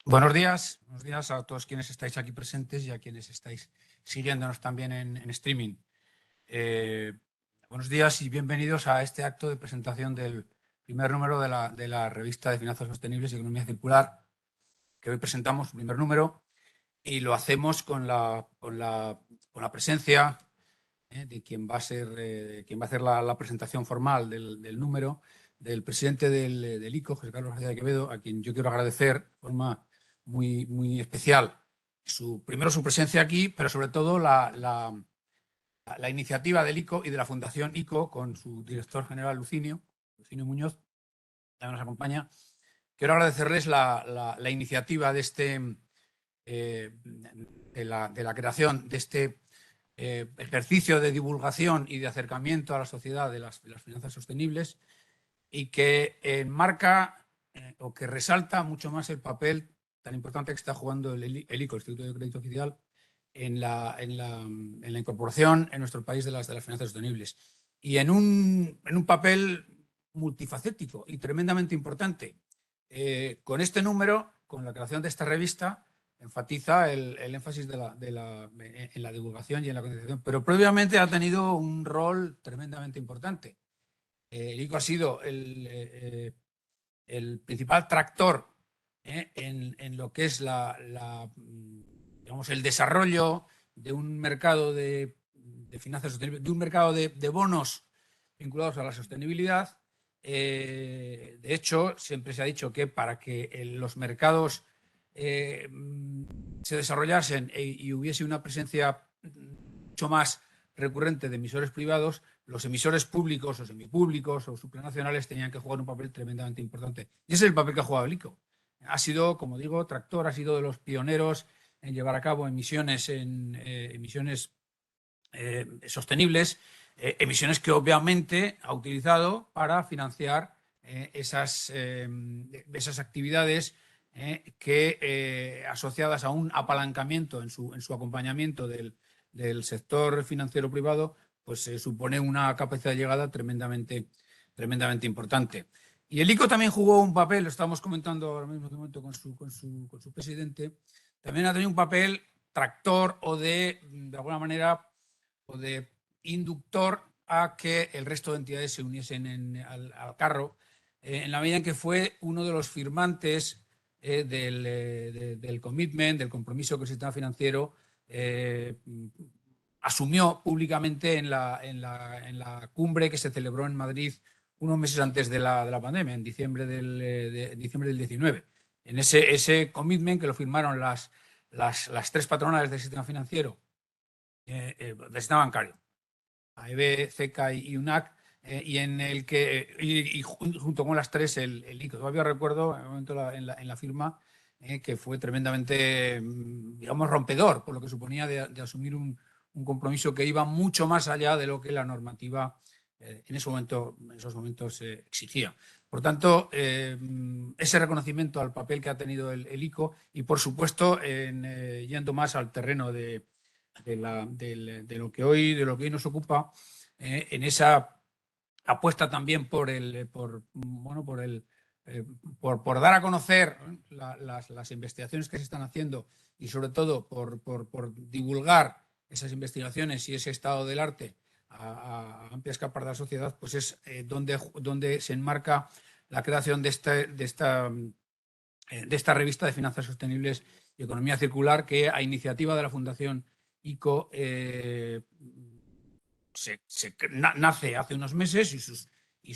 Buenos días a todos quienes estáis aquí presentes y a quienes estáis siguiéndonos también en streaming. Buenos días y bienvenidos a este acto de presentación del primer número de la revista de Finanzas Sostenibles y Economía Circular, que hoy presentamos, el primer número, y lo hacemos con la presencia de quien va a hacer la presentación formal del número, del presidente del ICO, José Carlos García de Quevedo, a quien yo quiero agradecer de forma muy especial primero su presencia aquí, pero sobre todo la iniciativa del ICO y de la Fundación ICO con su director general Lucinio Muñoz, también nos acompaña. Quiero agradecerles la iniciativa de la creación de este ejercicio de divulgación y de acercamiento a la sociedad de las finanzas sostenibles, y que enmarca o que resalta mucho más el papel tan importante que está jugando el ICO, el Instituto de Crédito Oficial, en la incorporación en nuestro país de las finanzas sostenibles. Y en un papel multifacético y tremendamente importante. Con este número, con la creación de esta revista, enfatiza el énfasis en la divulgación y en la concienciación, pero previamente ha tenido un rol tremendamente importante. El ICO ha sido el principal tractor en lo que es digamos, el desarrollo de un mercado de finanzas sostenibles, de un mercado de bonos vinculados a la sostenibilidad. De hecho, siempre se ha dicho que para que los mercados se desarrollasen y hubiese una presencia mucho más recurrente de emisores privados, los emisores públicos o semipúblicos o supranacionales tenían que jugar un papel tremendamente importante. Y ese es el papel que ha jugado el ICO. Ha sido, como digo, tractor, ha sido de los pioneros en llevar a cabo emisiones sostenibles, emisiones que obviamente ha utilizado para financiar esas actividades que asociadas a un apalancamiento en su acompañamiento del sector financiero privado, pues supone una capacidad de llegada tremendamente importante. Y el ICO también jugó un papel, lo estamos comentando ahora mismo de momento con su presidente, también ha tenido un papel tractor o de alguna manera, o de inductor a que el resto de entidades se uniesen al carro, en la medida en que fue uno de los firmantes del commitment, del compromiso que el sistema financiero asumió públicamente en la cumbre que se celebró en Madrid unos meses antes de la pandemia, en diciembre del 19. En ese commitment, que lo firmaron las tres patronales del sistema financiero, del sistema bancario, AEB, CECA y UNAC, y en el que, y junto con las tres, el ICO. Todavía recuerdo en el momento en la firma que fue tremendamente, digamos, rompedor, por lo que suponía de asumir un compromiso que iba mucho más allá de lo que la normativa en esos momentos exigía. Por tanto, ese reconocimiento al papel que ha tenido el ICO y, por supuesto, yendo más al terreno de lo que hoy nos ocupa, en esa apuesta también por dar a conocer las investigaciones que se están haciendo, y sobre todo por divulgar esas investigaciones y ese estado del arte a amplias capas de la sociedad, pues es donde se enmarca la creación de esta revista de finanzas sostenibles y economía circular, que a iniciativa de la Fundación ICO nace hace unos meses, y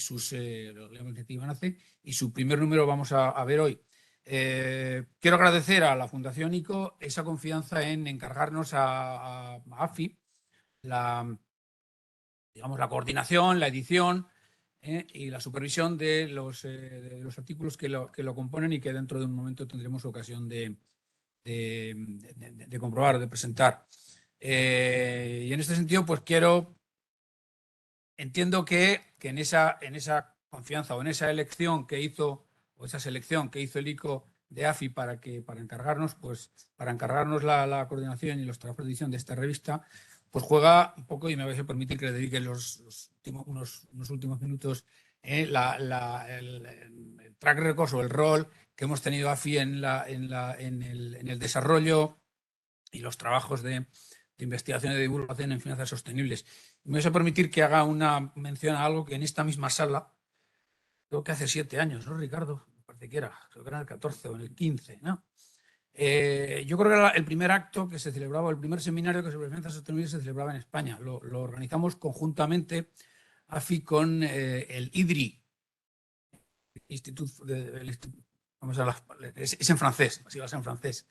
su primer número vamos a ver hoy. Quiero agradecer a la Fundación ICO esa confianza en encargarnos a AFI la coordinación, la edición y la supervisión de los artículos que lo componen, y que dentro de un momento tendremos ocasión de comprobar o de presentar. Y en este sentido, pues entiendo que en esa confianza, o en esa elección que hizo, o esa selección que hizo el ICO de AFI para encargarnos la coordinación y los trabajos de edición de esta revista, pues juega un poco, y me vais a permitir que le dedique unos últimos minutos el track record o el rol que hemos tenido AFI en el desarrollo y los trabajos de investigación y de divulgación en finanzas sostenibles. Me vais a permitir que haga una mención a algo que en esta misma sala, creo que hace 7 años, ¿no, Ricardo? Me parece que era, creo que era en el 14 o en el 15, ¿no? Yo creo que era el primer acto que se celebraba, el primer seminario que sobre finanzas sostenibles se celebraba en España. Lo organizamos conjuntamente AFI con el IDRI, es en francés, así va a ser en francés.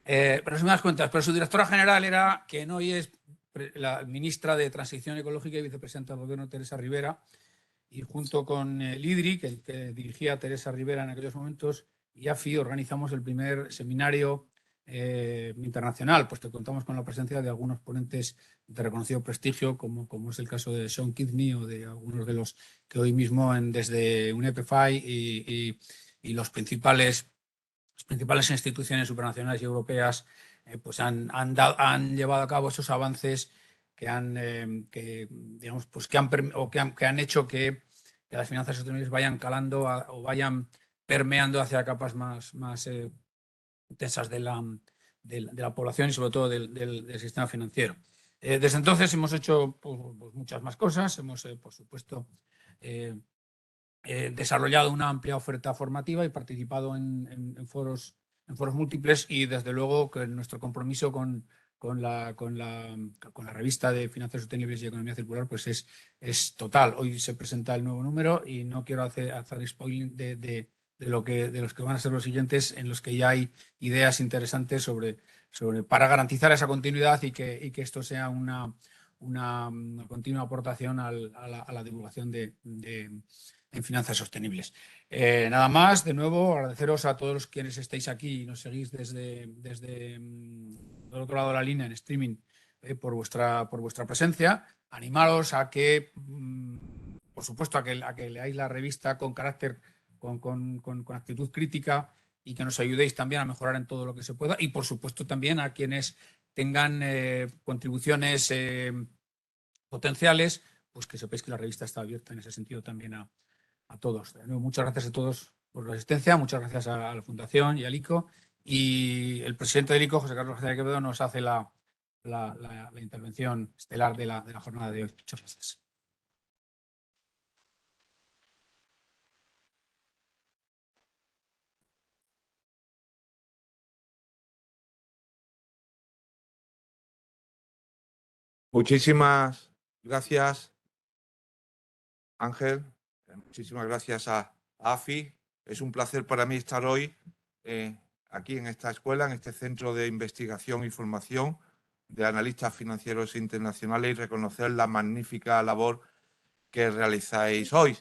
Pero si me das cuenta, pero su directora general era, quien hoy es la ministra de Transición Ecológica y vicepresidenta del Gobierno, Teresa Rivera, y junto con el IDRI, que dirigía Teresa Rivera en aquellos momentos, y AFI organizamos el primer seminario internacional, pues que contamos con la presencia de algunos ponentes de reconocido prestigio, como es el caso de Sean Kidney o de algunos de los que hoy mismo desde UNEP-FI y las principales instituciones supranacionales y europeas pues han llevado a cabo esos avances que digamos, pues que han hecho que las finanzas sostenibles vayan calando o vayan permeando hacia capas más intensas de la población y sobre todo del sistema financiero. Desde entonces hemos hecho pues, muchas más cosas. Hemos, por supuesto, desarrollado una amplia oferta formativa y participado en foros múltiples, y desde luego que nuestro compromiso con la revista de Finanzas Sostenibles y Economía Circular pues es total. Hoy se presenta el nuevo número y no quiero hacer spoiling de los que van a ser los siguientes, en los que ya hay ideas interesantes para garantizar esa continuidad y que esto sea una continua aportación a la divulgación en finanzas sostenibles. Nada más, de nuevo, agradeceros a todos quienes estáis aquí y nos seguís desde del otro lado de la línea en streaming por vuestra presencia. Animaros a que, por supuesto, a que leáis la revista con carácter, con actitud crítica, y que nos ayudéis también a mejorar en todo lo que se pueda. Y, por supuesto, también a quienes tengan contribuciones potenciales, pues que sepáis que la revista está abierta en ese sentido también a todos. Muchas gracias a todos por la asistencia, muchas gracias a la Fundación y al ICO. Y el presidente del ICO, José Carlos García Quevedo, nos hace la intervención estelar de la jornada de hoy. Muchas gracias. Muchísimas gracias, Ángel. Muchísimas gracias a AFI. Es un placer para mí estar hoy aquí en esta escuela, en este centro de investigación y formación de analistas financieros internacionales, y reconocer la magnífica labor que realizáis hoy.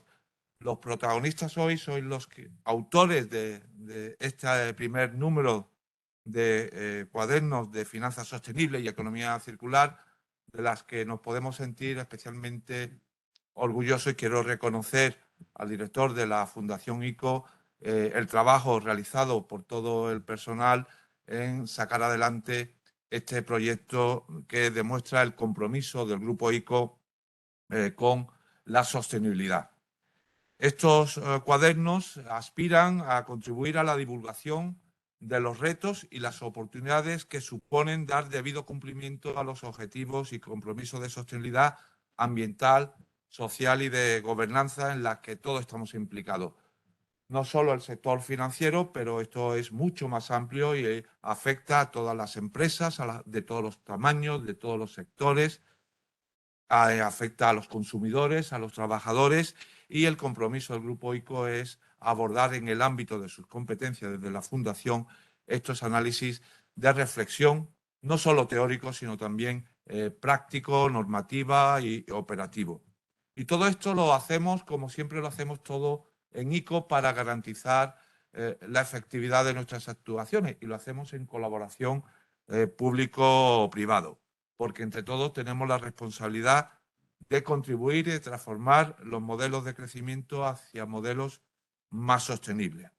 Los protagonistas hoy sois los autores de este primer número de cuadernos de finanzas sostenibles y economía circular, de las que nos podemos sentir especialmente orgullosos, y quiero reconocer al director de la Fundación ICO el trabajo realizado por todo el personal en sacar adelante este proyecto que demuestra el compromiso del Grupo ICO con la sostenibilidad. Estos cuadernos aspiran a contribuir a la divulgación de los retos y las oportunidades que suponen dar debido cumplimiento a los objetivos y compromisos de sostenibilidad ambiental, social y de gobernanza en las que todos estamos implicados. No solo el sector financiero, pero esto es mucho más amplio y afecta a todas las empresas, de todos los tamaños, de todos los sectores, afecta a los consumidores, a los trabajadores, y el compromiso del Grupo ICO es abordar en el ámbito de sus competencias desde la Fundación estos análisis de reflexión, no solo teórico, sino también práctico, normativa y operativo. Y todo esto lo hacemos, como siempre lo hacemos todo en ICO, para garantizar la efectividad de nuestras actuaciones, y lo hacemos en colaboración público-privado, porque entre todos tenemos la responsabilidad de contribuir y de transformar los modelos de crecimiento hacia modelos más sostenibles.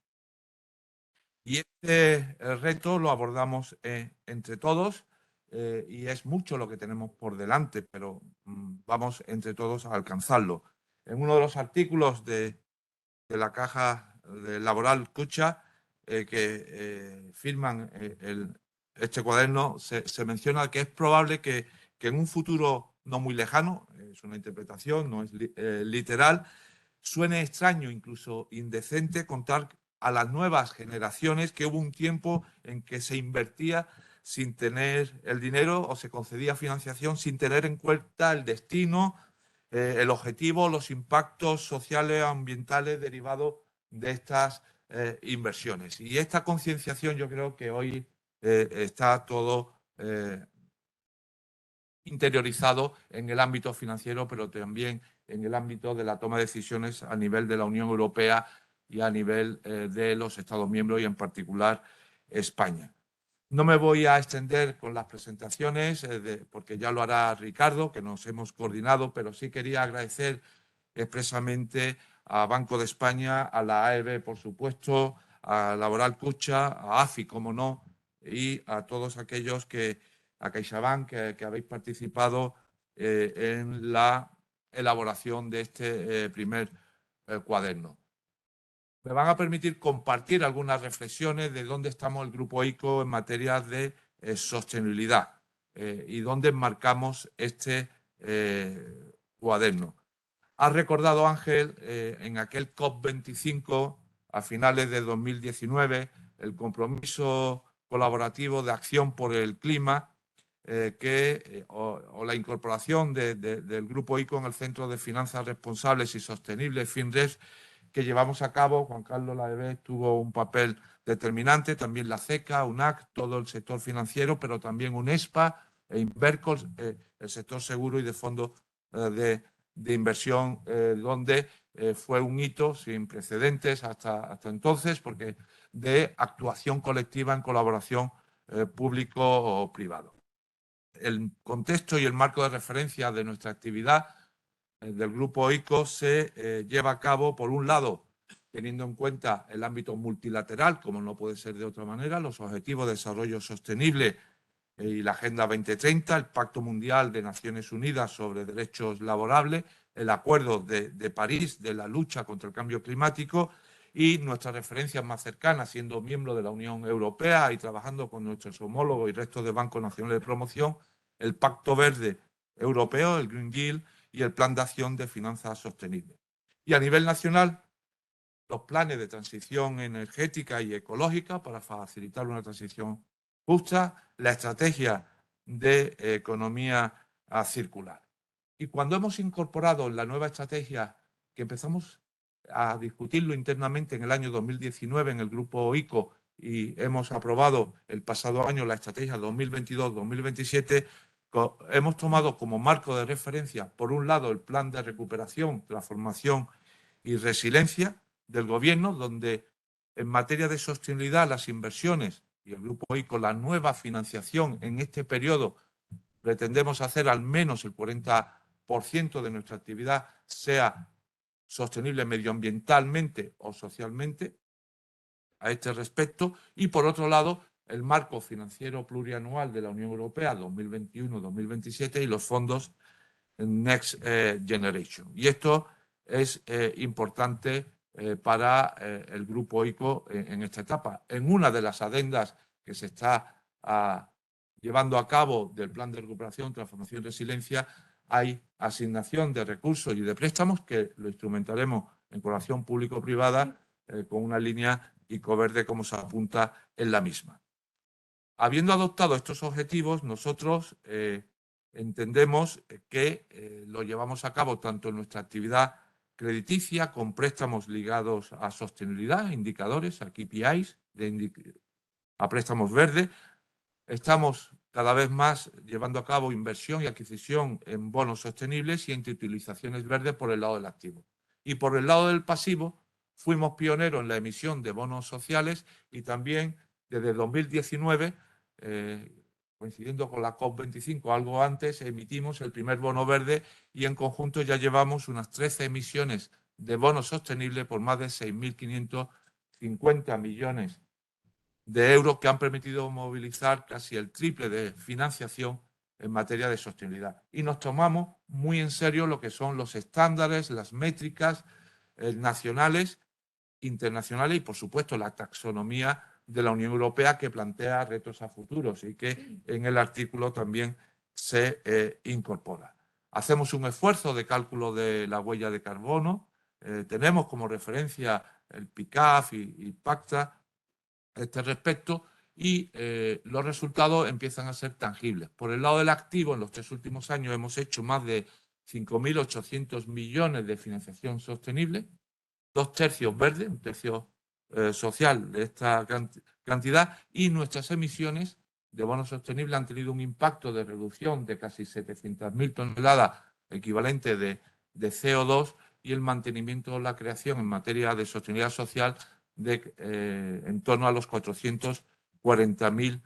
Y este reto lo abordamos entre todos, y es mucho lo que tenemos por delante, pero vamos entre todos a alcanzarlo. En uno de los artículos de la Caja Laboral Cucha que firman este cuaderno, se menciona que es probable que en un futuro no muy lejano, es una interpretación, no es literal, suene extraño, incluso indecente, contar a las nuevas generaciones que hubo un tiempo en que se invertía sin tener el dinero o se concedía financiación sin tener en cuenta el destino, el objetivo, los impactos sociales, ambientales derivados de estas inversiones. Y esta concienciación yo creo que hoy está todo interiorizado en el ámbito financiero, pero también en el ámbito de la toma de decisiones a nivel de la Unión Europea y a nivel de los Estados miembros y en particular España. No me voy a extender con las presentaciones porque ya lo hará Ricardo, que nos hemos coordinado, pero sí quería agradecer expresamente a Banco de España, a la AEB, por supuesto, a Laboral Cucha, a AFI, como no, y a todos aquellos a CaixaBank, que habéis participado en la elaboración de este primer cuaderno. Me van a permitir compartir algunas reflexiones de dónde estamos el Grupo ICO en materia de sostenibilidad y dónde enmarcamos este cuaderno. Ha recordado Ángel en aquel COP25 a finales de 2019 el compromiso colaborativo de acción por el clima o la incorporación del Grupo ICO en el Centro de Finanzas Responsables y Sostenibles, FinRES, que llevamos a cabo. Juan Carlos Laeve tuvo un papel determinante, también la CECA, UNAC, todo el sector financiero, pero también UNESPA e Invercos, el sector seguro y de fondos de inversión, donde fue un hito sin precedentes hasta entonces, porque de actuación colectiva en colaboración público o privado. El contexto y el marco de referencia de nuestra actividad del Grupo ICO se lleva a cabo, por un lado, teniendo en cuenta el ámbito multilateral, como no puede ser de otra manera, los Objetivos de Desarrollo Sostenible y la Agenda 2030, el Pacto Mundial de Naciones Unidas sobre Derechos Laborables, el Acuerdo de París de la lucha contra el cambio climático y nuestras referencias más cercanas, siendo miembro de la Unión Europea y trabajando con nuestros homólogos y restos de bancos nacionales de promoción, el Pacto Verde Europeo, el Green Deal y el Plan de Acción de Finanzas Sostenibles. Y a nivel nacional, los planes de transición energética y ecológica para facilitar una transición justa, la estrategia de economía circular. Y cuando hemos incorporado la nueva estrategia, que empezamos a discutirlo internamente en el año 2019 en el Grupo ICO y hemos aprobado el pasado año la estrategia 2022-2027, hemos tomado como marco de referencia, por un lado, el Plan de Recuperación, Transformación y Resiliencia del Gobierno, donde en materia de sostenibilidad las inversiones y el Grupo ICO la nueva financiación en este periodo pretendemos hacer al menos el 40% de nuestra actividad sea sostenible medioambientalmente o socialmente a este respecto. Y por otro lado, el marco financiero plurianual de la Unión Europea 2021-2027 y los fondos Next Generation. Y esto es importante para el Grupo ICO en esta etapa. En una de las adendas que se está llevando a cabo del Plan de Recuperación, Transformación y Resiliencia, hay asignación de recursos y de préstamos que lo instrumentaremos en colaboración público-privada con una línea ICO verde como se apunta en la misma. Habiendo adoptado estos objetivos, nosotros entendemos que lo llevamos a cabo tanto en nuestra actividad crediticia con préstamos ligados a sostenibilidad, indicadores, a KPIs, a préstamos verdes. Estamos cada vez más llevando a cabo inversión y adquisición en bonos sostenibles y en utilizaciones verdes por el lado del activo. Y por el lado del pasivo, fuimos pioneros en la emisión de bonos sociales y también desde 2019, coincidiendo con la COP25, algo antes, emitimos el primer bono verde y en conjunto ya llevamos unas 13 emisiones de bonos sostenibles por más de 6.550 millones de euros que han permitido movilizar casi el triple de financiación en materia de sostenibilidad. Y nos tomamos muy en serio lo que son los estándares, las métricas nacionales, internacionales y, por supuesto, la taxonomía de la Unión Europea, que plantea retos a futuros y que en el artículo también se incorpora. Hacemos un esfuerzo de cálculo de la huella de carbono. Tenemos como referencia el PICAF y PACTA a este respecto, y los resultados empiezan a ser tangibles. Por el lado del activo, en los 3 últimos años hemos hecho más de 5.800 millones de financiación sostenible, 2/3 verde, 1/3 social de esta cantidad, y nuestras emisiones de bonos sostenibles han tenido un impacto de reducción de casi 700.000 toneladas equivalente de CO2, y el mantenimiento o la creación en materia de sostenibilidad social de en torno a los 440.000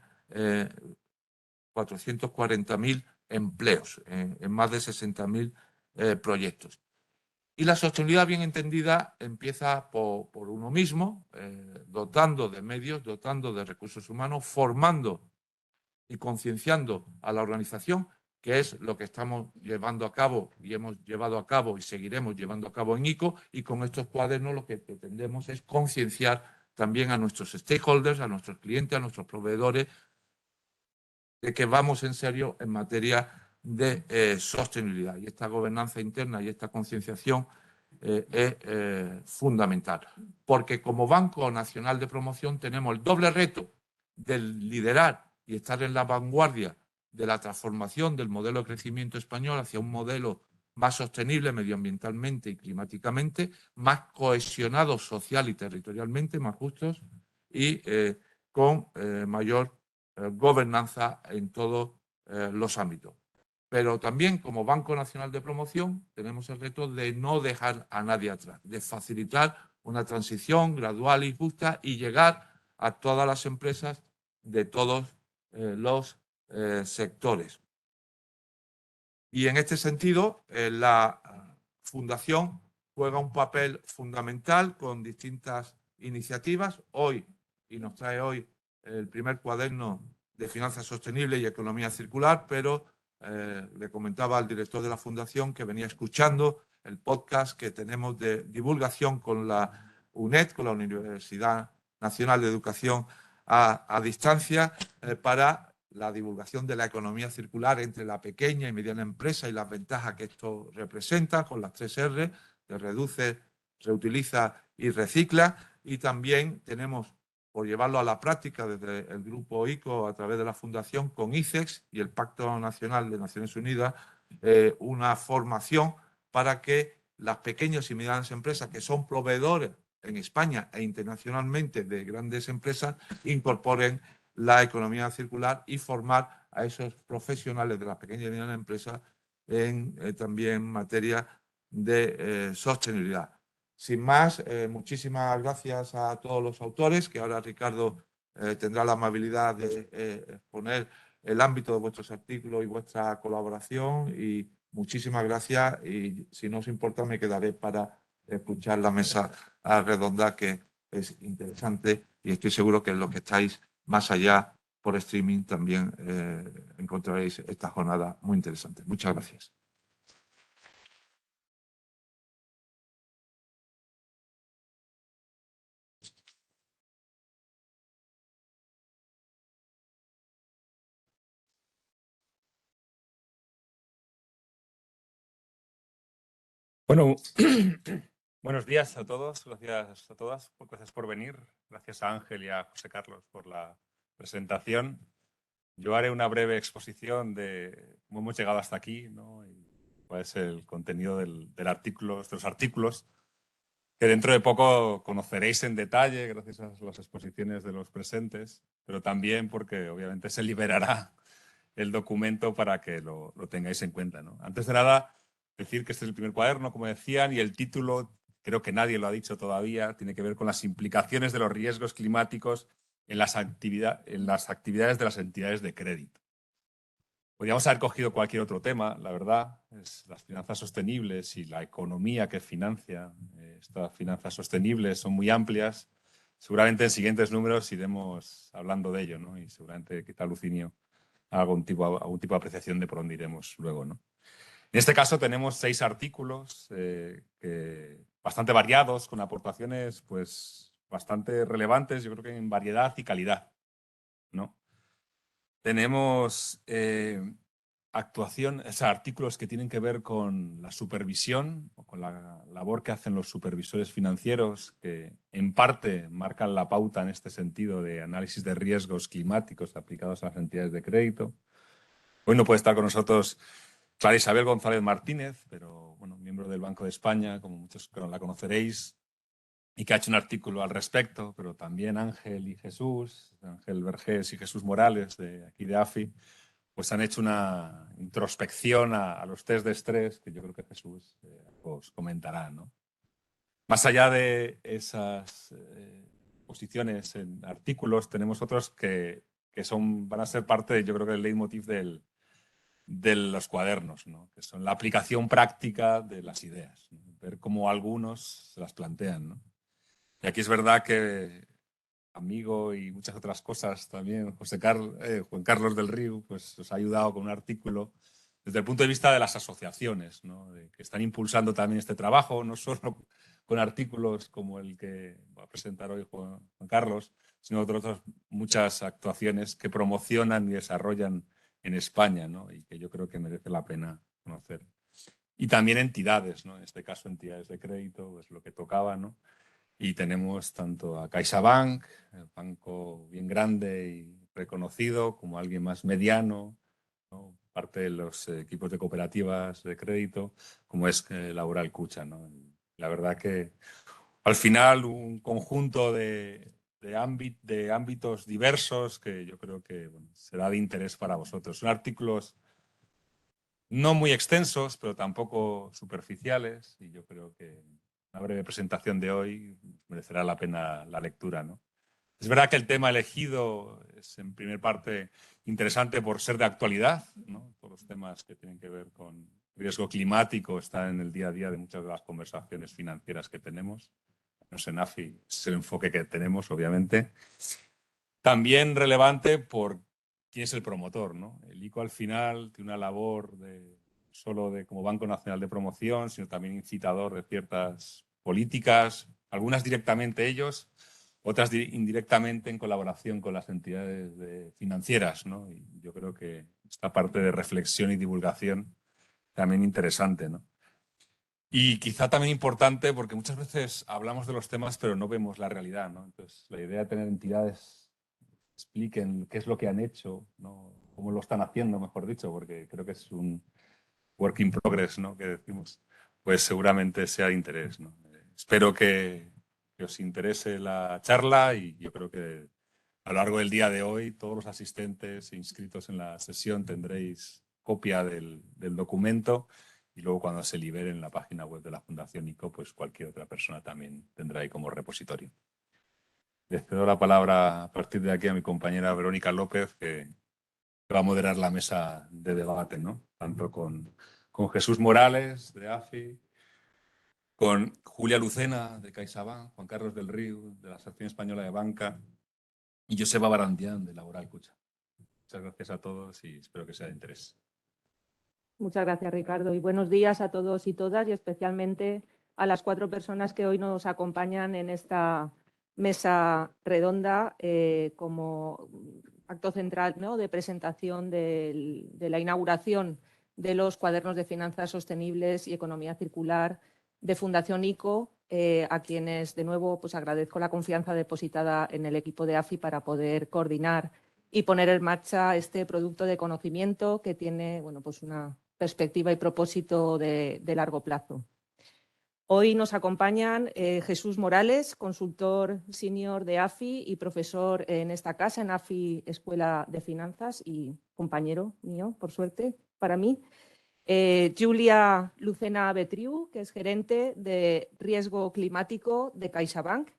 empleos en más de 60.000 proyectos. Y la sostenibilidad bien entendida empieza por uno mismo, dotando de medios, dotando de recursos humanos, formando y concienciando a la organización, que es lo que estamos llevando a cabo y hemos llevado a cabo y seguiremos llevando a cabo en ICO. Y con estos cuadernos lo que pretendemos es concienciar también a nuestros stakeholders, a nuestros clientes, a nuestros proveedores, de que vamos en serio en materia de sostenibilidad. Y esta gobernanza interna y esta concienciación es fundamental. Porque como Banco Nacional de Promoción tenemos el doble reto de liderar y estar en la vanguardia de la transformación del modelo de crecimiento español hacia un modelo más sostenible medioambientalmente y climáticamente, más cohesionado social y territorialmente, más justos y con mayor gobernanza en todos los ámbitos. Pero también como Banco Nacional de Promoción tenemos el reto de no dejar a nadie atrás, de facilitar una transición gradual y justa y llegar a todas las empresas de todos los sectores. Y en este sentido, la Fundación juega un papel fundamental con distintas iniciativas. Hoy, y nos trae hoy el primer cuaderno de finanzas sostenibles y economía circular, pero le comentaba al director de la Fundación que venía escuchando el podcast que tenemos de divulgación con la UNED, con la Universidad Nacional de Educación a Distancia, para la divulgación de la economía circular entre la pequeña y mediana empresa y las ventajas que esto representa, con las 3 R, de reduce, reutiliza y recicla. Y también tenemos, por llevarlo a la práctica desde el grupo ICO a través de la Fundación, con ICEX y el Pacto Nacional de Naciones Unidas, una formación para que las pequeñas y medianas empresas, que son proveedores en España e internacionalmente de grandes empresas, incorporen la economía circular y formar a esos profesionales de las pequeñas y medianas empresas en también materia de sostenibilidad. Sin más, muchísimas gracias a todos los autores, que ahora Ricardo tendrá la amabilidad de exponer el ámbito de vuestros artículos y vuestra colaboración, y muchísimas gracias, y si no os importa me quedaré para escuchar la mesa redonda, que es interesante, y estoy seguro que los que estáis más allá por streaming también encontraréis esta jornada muy interesante. Muchas gracias. Bueno, buenos días a todos, gracias a todas, gracias por venir, gracias a Ángel y a José Carlos por la presentación. Yo haré una breve exposición de cómo hemos llegado hasta aquí, ¿no? Y cuál es el contenido del artículo, de los artículos, que dentro de poco conoceréis en detalle gracias a las exposiciones de los presentes, pero también porque obviamente se liberará el documento para que lo tengáis en cuenta, ¿no? Antes de nada, decir que este es el primer cuaderno, como decían, y el título, creo que nadie lo ha dicho todavía, tiene que ver con las implicaciones de los riesgos climáticos en las actividades de las entidades de crédito. Podríamos haber cogido cualquier otro tema, la verdad, es las finanzas sostenibles y la economía que financia estas finanzas sostenibles son muy amplias. Seguramente en siguientes números iremos hablando de ello, ¿no? Y seguramente quizá Lucinio algún tipo de apreciación de por dónde iremos luego, ¿no? En este caso tenemos 6 artículos bastante variados, con aportaciones pues, bastante relevantes, yo creo que en variedad y calidad, ¿no? Tenemos artículos que tienen que ver con la supervisión o con la labor que hacen los supervisores financieros, que en parte marcan la pauta en este sentido de análisis de riesgos climáticos aplicados a las entidades de crédito. Hoy no puede estar con nosotros Clara Isabel González Martínez, pero bueno, miembro del Banco de España, como muchos la conoceréis, y que ha hecho un artículo al respecto, pero también Ángel y Jesús, Ángel Vergés y Jesús Morales, de aquí de AFI, pues han hecho una introspección a los test de estrés, que yo creo que Jesús os comentará, ¿no? Más allá de esas posiciones en artículos, tenemos otros que van a ser parte, yo creo que del leitmotiv de los cuadernos, ¿no? Que son la aplicación práctica de las ideas, ¿no? Ver cómo algunos se las plantean, ¿no? Y aquí es verdad que amigo y muchas otras cosas también, Juan Carlos del Río, pues os ha ayudado con un artículo desde el punto de vista de las asociaciones, ¿no? Que están impulsando también este trabajo, no solo con artículos como el que va a presentar hoy Juan Carlos, sino otras muchas actuaciones que promocionan y desarrollan en España, ¿no? Y que yo creo que merece la pena conocer. Y también entidades, ¿no? En este caso entidades de crédito, es lo que tocaba, ¿no? Y tenemos tanto a CaixaBank, el banco bien grande y reconocido, como alguien más mediano, ¿no? Parte de los equipos de cooperativas de crédito, como es Laboral Cucha, ¿no? La verdad que al final un conjunto de ámbitos diversos que yo creo que bueno, será de interés para vosotros. Son artículos no muy extensos, pero tampoco superficiales, y yo creo que una breve presentación de hoy merecerá la pena la lectura, ¿no? Es verdad que el tema elegido es en primer parte interesante por ser de actualidad, ¿no? Todos los temas que tienen que ver con riesgo climático están en el día a día de muchas de las conversaciones financieras que tenemos. No sé, NAFI es el enfoque que tenemos, obviamente. También relevante por quién es el promotor, ¿no? El ICO al final tiene una labor solo como Banco Nacional de Promoción, sino también incitador de ciertas políticas, algunas directamente ellos, otras indirectamente en colaboración con las entidades financieras, ¿no? Y yo creo que esta parte de reflexión y divulgación también interesante, ¿no? Y quizá también importante porque muchas veces hablamos de los temas pero no vemos la realidad, ¿no? Entonces, la idea de tener entidades expliquen qué es lo que han hecho, ¿no? Cómo lo están haciendo, mejor dicho, porque creo que es un work in progress, ¿no? Que decimos, pues seguramente sea de interés, ¿no? Espero que os interese la charla y yo creo que a lo largo del día de hoy todos los asistentes e inscritos en la sesión tendréis copia del documento y luego cuando se libere en la página web de la Fundación ICO, pues cualquier otra persona también tendrá ahí como repositorio. Le cedo la palabra a partir de aquí a mi compañera Verónica López, que va a moderar la mesa de debate, ¿no? Tanto con Jesús Morales, de AFI, con Julia Lucena, de CaixaBank, Juan Carlos del Río, de la Asociación Española de Banca, y Joseba Barandián, de Laboral Cucha. Muchas gracias a todos y espero que sea de interés. Muchas gracias, Ricardo, y buenos días a todos y todas, y especialmente a las 4 personas que hoy nos acompañan en esta mesa redonda como acto central, ¿no?, de presentación de la inauguración de los cuadernos de finanzas sostenibles y economía circular de Fundación ICO, a quienes de nuevo pues agradezco la confianza depositada en el equipo de AFI para poder coordinar y poner en marcha este producto de conocimiento que tiene, bueno, pues una perspectiva y propósito de largo plazo. Hoy nos acompañan Jesús Morales, consultor senior de AFI y profesor en esta casa, en AFI Escuela de Finanzas y compañero mío, por suerte, para mí. Julia Lucena Betriu, que es gerente de riesgo climático de CaixaBank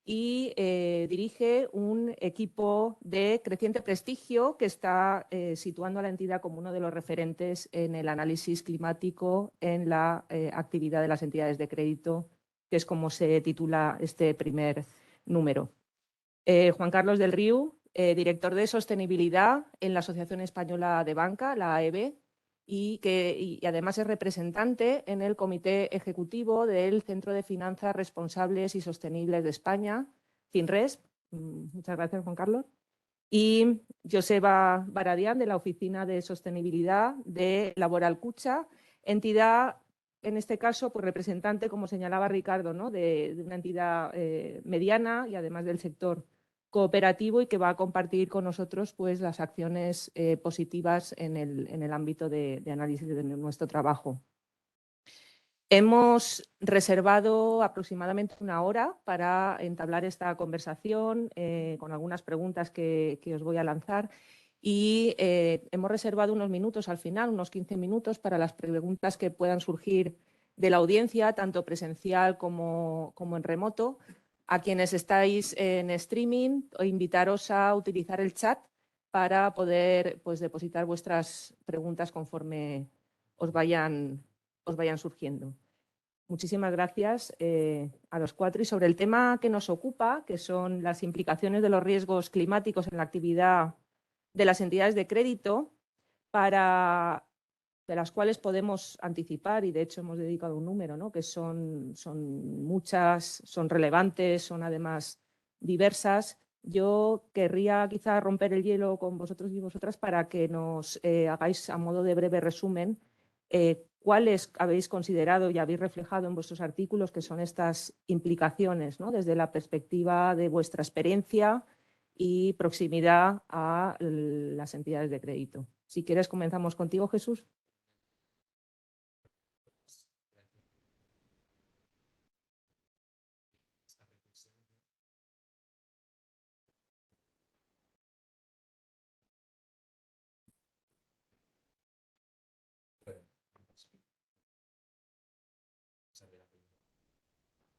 y dirige un equipo de creciente prestigio que está situando a la entidad como uno de los referentes en el análisis climático en la actividad de las entidades de crédito, que es como se titula este primer número. Juan Carlos del Río, director de sostenibilidad en la Asociación Española de Banca, la AEB, y además es representante en el Comité Ejecutivo del Centro de Finanzas Responsables y Sostenibles de España, FinRESP. Muchas gracias, Juan Carlos. Y Joseba Baradián, de la Oficina de Sostenibilidad de Laboral Cucha, entidad, en este caso, pues representante, como señalaba Ricardo, ¿no? de una entidad mediana y además del sector cooperativo, y que va a compartir con nosotros pues, las acciones positivas en el ámbito de análisis de nuestro trabajo. Hemos reservado aproximadamente una hora para entablar esta conversación con algunas preguntas que os voy a lanzar, y hemos reservado unos minutos al final, unos 15 minutos, para las preguntas que puedan surgir de la audiencia, tanto presencial como en remoto. A quienes estáis en streaming, invitaros a utilizar el chat para poder pues, depositar vuestras preguntas conforme os vayan surgiendo. Muchísimas gracias a los cuatro. Y sobre el tema que nos ocupa, que son las implicaciones de los riesgos climáticos en la actividad de las entidades de crédito, de las cuales podemos anticipar, y de hecho hemos dedicado un número, ¿no? Que son muchas, son relevantes, son además diversas. Yo querría quizá romper el hielo con vosotros y vosotras para que nos hagáis, a modo de breve resumen, cuáles habéis considerado y habéis reflejado en vuestros artículos que son estas implicaciones, ¿no? Desde la perspectiva de vuestra experiencia y proximidad a las entidades de crédito. Si quieres, comenzamos contigo, Jesús.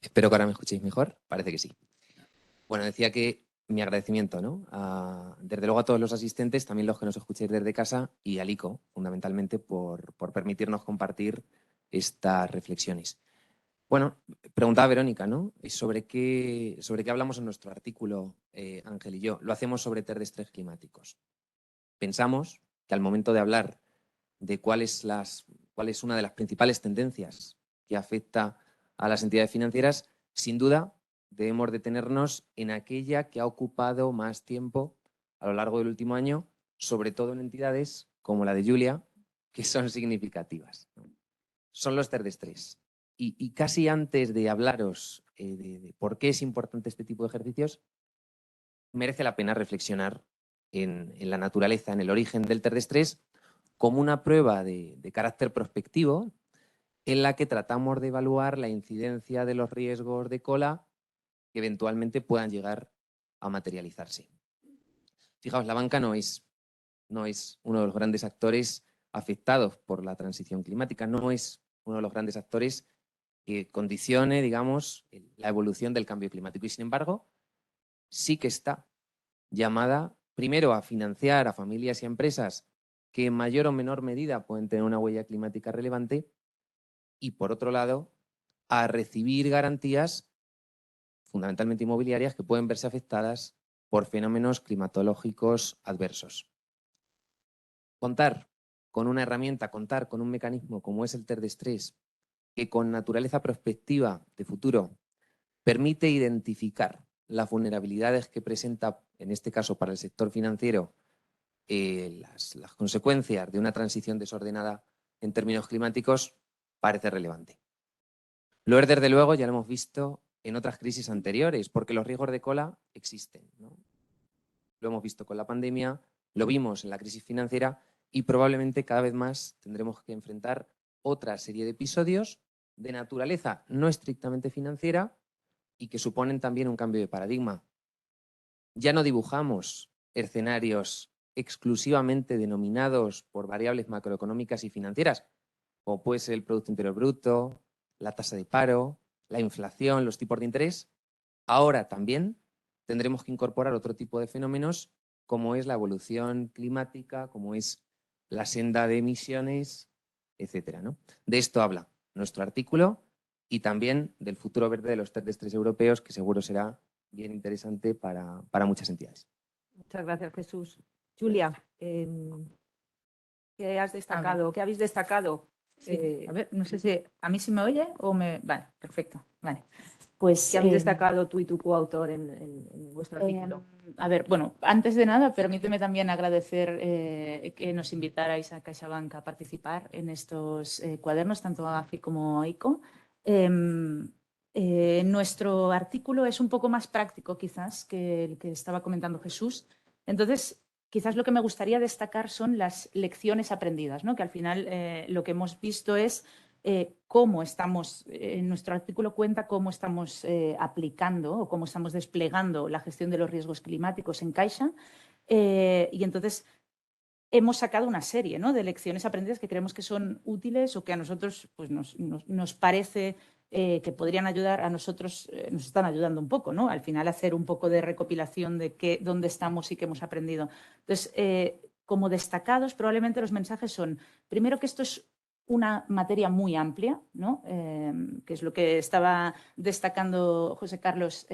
Espero que ahora me escuchéis mejor. Parece que sí. Bueno, decía que mi agradecimiento, ¿no? Desde luego a todos los asistentes, también los que nos escuchéis desde casa, y al ICO, fundamentalmente, por permitirnos compartir estas reflexiones. Bueno, preguntaba Verónica, ¿no? ¿Sobre qué hablamos en nuestro artículo, Ángel y yo? Lo hacemos sobre TER-de-estrés climáticos. Pensamos que al momento de hablar de cuál es una de las principales tendencias que afecta a las entidades financieras, sin duda debemos detenernos en aquella que ha ocupado más tiempo a lo largo del último año, sobre todo en entidades como la de Julia, que son significativas, ¿no? Son los TER-de-estrés. Y casi antes de hablaros de por qué es importante este tipo de ejercicios, merece la pena reflexionar en la naturaleza, en el origen del TER-de-estrés, como una prueba de carácter prospectivo en la que tratamos de evaluar la incidencia de los riesgos de cola que eventualmente puedan llegar a materializarse. Fijaos, la banca no es uno de los grandes actores afectados por la transición climática, no es uno de los grandes actores que condicione, digamos, la evolución del cambio climático. Y sin embargo, sí que está llamada primero a financiar a familias y a empresas que en mayor o menor medida pueden tener una huella climática relevante, y por otro lado, a recibir garantías fundamentalmente inmobiliarias que pueden verse afectadas por fenómenos climatológicos adversos. Contar con una herramienta, contar con un mecanismo como es el TER-de-estrés, que con naturaleza prospectiva de futuro permite identificar las vulnerabilidades que presenta, en este caso para el sector financiero, las consecuencias de una transición desordenada en términos climáticos, parece relevante. Lo es, desde luego, ya lo hemos visto en otras crisis anteriores, porque los riesgos de cola existen, ¿no? Lo hemos visto con la pandemia, lo vimos en la crisis financiera, y probablemente cada vez más tendremos que enfrentar otra serie de episodios de naturaleza no estrictamente financiera y que suponen también un cambio de paradigma. Ya no dibujamos escenarios exclusivamente denominados por variables macroeconómicas y financieras, como puede ser el Producto Interior Bruto, la tasa de paro, la inflación, los tipos de interés. Ahora también tendremos que incorporar otro tipo de fenómenos, como es la evolución climática, como es la senda de emisiones, etcétera, ¿no? De esto habla nuestro artículo, y también del futuro verde de los TER-de-estrés europeos, que seguro será bien interesante para muchas entidades. Muchas gracias, Jesús. Julia, ¿qué has destacado? ¿Qué habéis destacado? Sí, a ver, no sé si a mí se me oye o me... Vale, perfecto. Vale. Pues ¿Qué habéis destacado tú y tu coautor en vuestro artículo? a ver, bueno, antes de nada, permíteme también agradecer que nos invitarais a CaixaBank a participar en estos cuadernos, tanto a AFI como a ICO. Nuestro artículo es un poco más práctico, quizás, que el que estaba comentando Jesús. Entonces, quizás lo que me gustaría destacar son las lecciones aprendidas, ¿no? Que al final lo que hemos visto es cómo estamos, en nuestro artículo cuenta cómo estamos aplicando o cómo estamos desplegando la gestión de los riesgos climáticos en Caixa. Y entonces hemos sacado una serie, ¿no?, de lecciones aprendidas que creemos que son útiles o que a nosotros pues, nos parece que podrían ayudar, a nosotros nos están ayudando un poco, ¿no? Al final hacer un poco de recopilación de dónde estamos y qué hemos aprendido. Entonces, como destacados, probablemente los mensajes son, primero, que esto es una materia muy amplia, ¿no? Que es lo que estaba destacando José Carlos.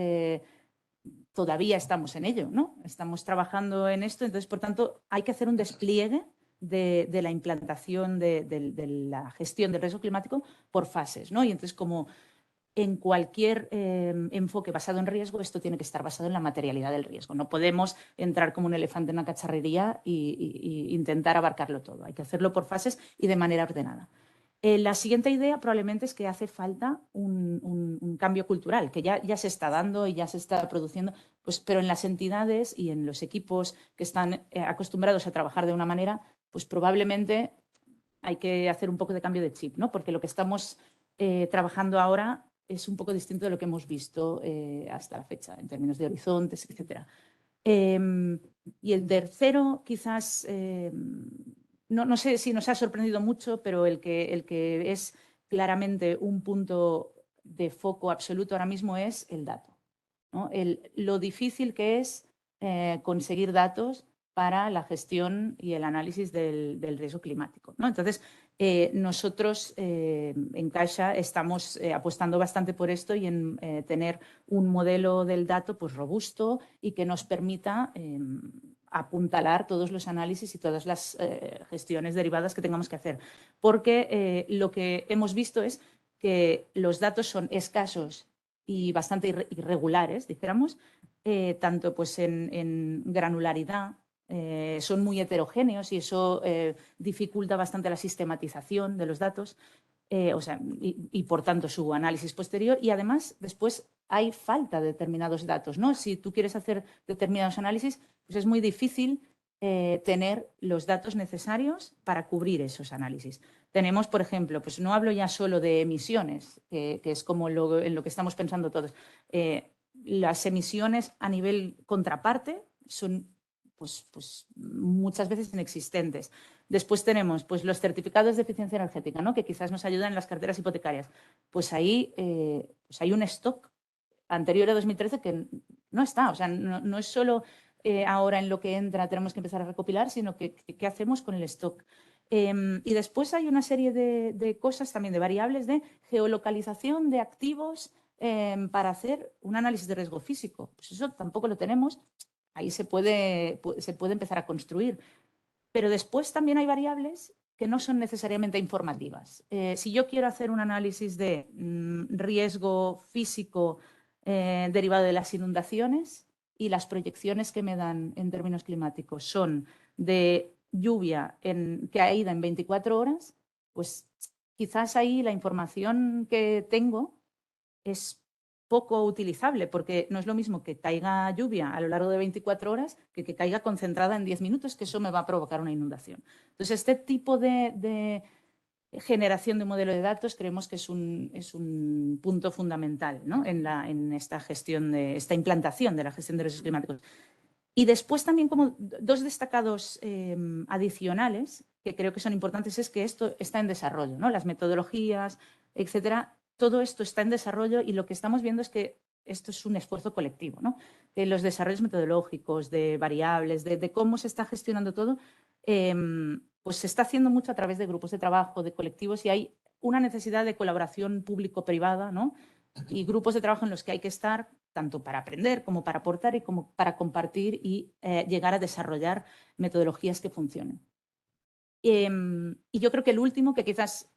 Todavía estamos en ello, ¿no? Estamos trabajando en esto, entonces, por tanto, hay que hacer un despliegue de la implantación de la gestión del riesgo climático por fases, ¿no? Y entonces, como en cualquier enfoque basado en riesgo, esto tiene que estar basado en la materialidad del riesgo. No podemos entrar como un elefante en una cacharrería e intentar abarcarlo todo. Hay que hacerlo por fases y de manera ordenada. La siguiente idea probablemente es que hace falta un cambio cultural, que ya se está dando y ya se está produciendo, pues, pero en las entidades y en los equipos que están acostumbrados a trabajar de una manera, pues probablemente hay que hacer un poco de cambio de chip, ¿no? Porque lo que estamos trabajando ahora es un poco distinto de lo que hemos visto hasta la fecha, en términos de horizontes, etc. Y el tercero, quizás, no sé si nos ha sorprendido mucho, pero el que es claramente un punto de foco absoluto ahora mismo es el dato, ¿no? Lo difícil que es conseguir datos para la gestión y el análisis del riesgo climático, ¿no? Entonces, nosotros en Caixa estamos apostando bastante por esto y en tener un modelo del dato pues, robusto y que nos permita apuntalar todos los análisis y todas las gestiones derivadas que tengamos que hacer. Porque lo que hemos visto es que los datos son escasos y bastante irregulares, dijéramos, tanto pues, en granularidad, son muy heterogéneos y eso dificulta bastante la sistematización de los datos y por tanto su análisis posterior, y además después hay falta de determinados datos, ¿no? Si tú quieres hacer determinados análisis, pues es muy difícil tener los datos necesarios para cubrir esos análisis. Tenemos, por ejemplo, pues no hablo ya solo de emisiones, que es como en lo que estamos pensando todos. Las emisiones a nivel contraparte son pues muchas veces inexistentes. Después tenemos pues, los certificados de eficiencia energética, ¿no?, que quizás nos ayudan en las carteras hipotecarias. Pues ahí pues hay un stock anterior a 2013 que no está. O sea, no es solo ahora en lo que entra tenemos que empezar a recopilar, sino que qué hacemos con el stock. Y después hay una serie de cosas también, de variables de geolocalización de activos para hacer un análisis de riesgo físico. Pues eso tampoco lo tenemos. Ahí se puede empezar a construir. Pero después también hay variables que no son necesariamente informativas. Si yo quiero hacer un análisis de riesgo físico derivado de las inundaciones y las proyecciones que me dan en términos climáticos son de lluvia caída en 24 horas, pues quizás ahí la información que tengo es poco utilizable, porque no es lo mismo que caiga lluvia a lo largo de 24 horas que caiga concentrada en 10 minutos, que eso me va a provocar una inundación. Entonces, este tipo de generación de modelo de datos creemos que es un punto fundamental, ¿no?, en esta gestión, esta implantación de la gestión de riesgos climáticos. Y después también como dos destacados adicionales que creo que son importantes es que esto está en desarrollo, ¿no? Las metodologías, etcétera, todo esto está en desarrollo y lo que estamos viendo es que esto es un esfuerzo colectivo, ¿no? Que los desarrollos metodológicos, de variables, de cómo se está gestionando todo, pues se está haciendo mucho a través de grupos de trabajo, de colectivos, y hay una necesidad de colaboración público-privada, ¿no?, y grupos de trabajo en los que hay que estar tanto para aprender como para aportar y como para compartir y llegar a desarrollar metodologías que funcionen. Y yo creo que el último, que quizás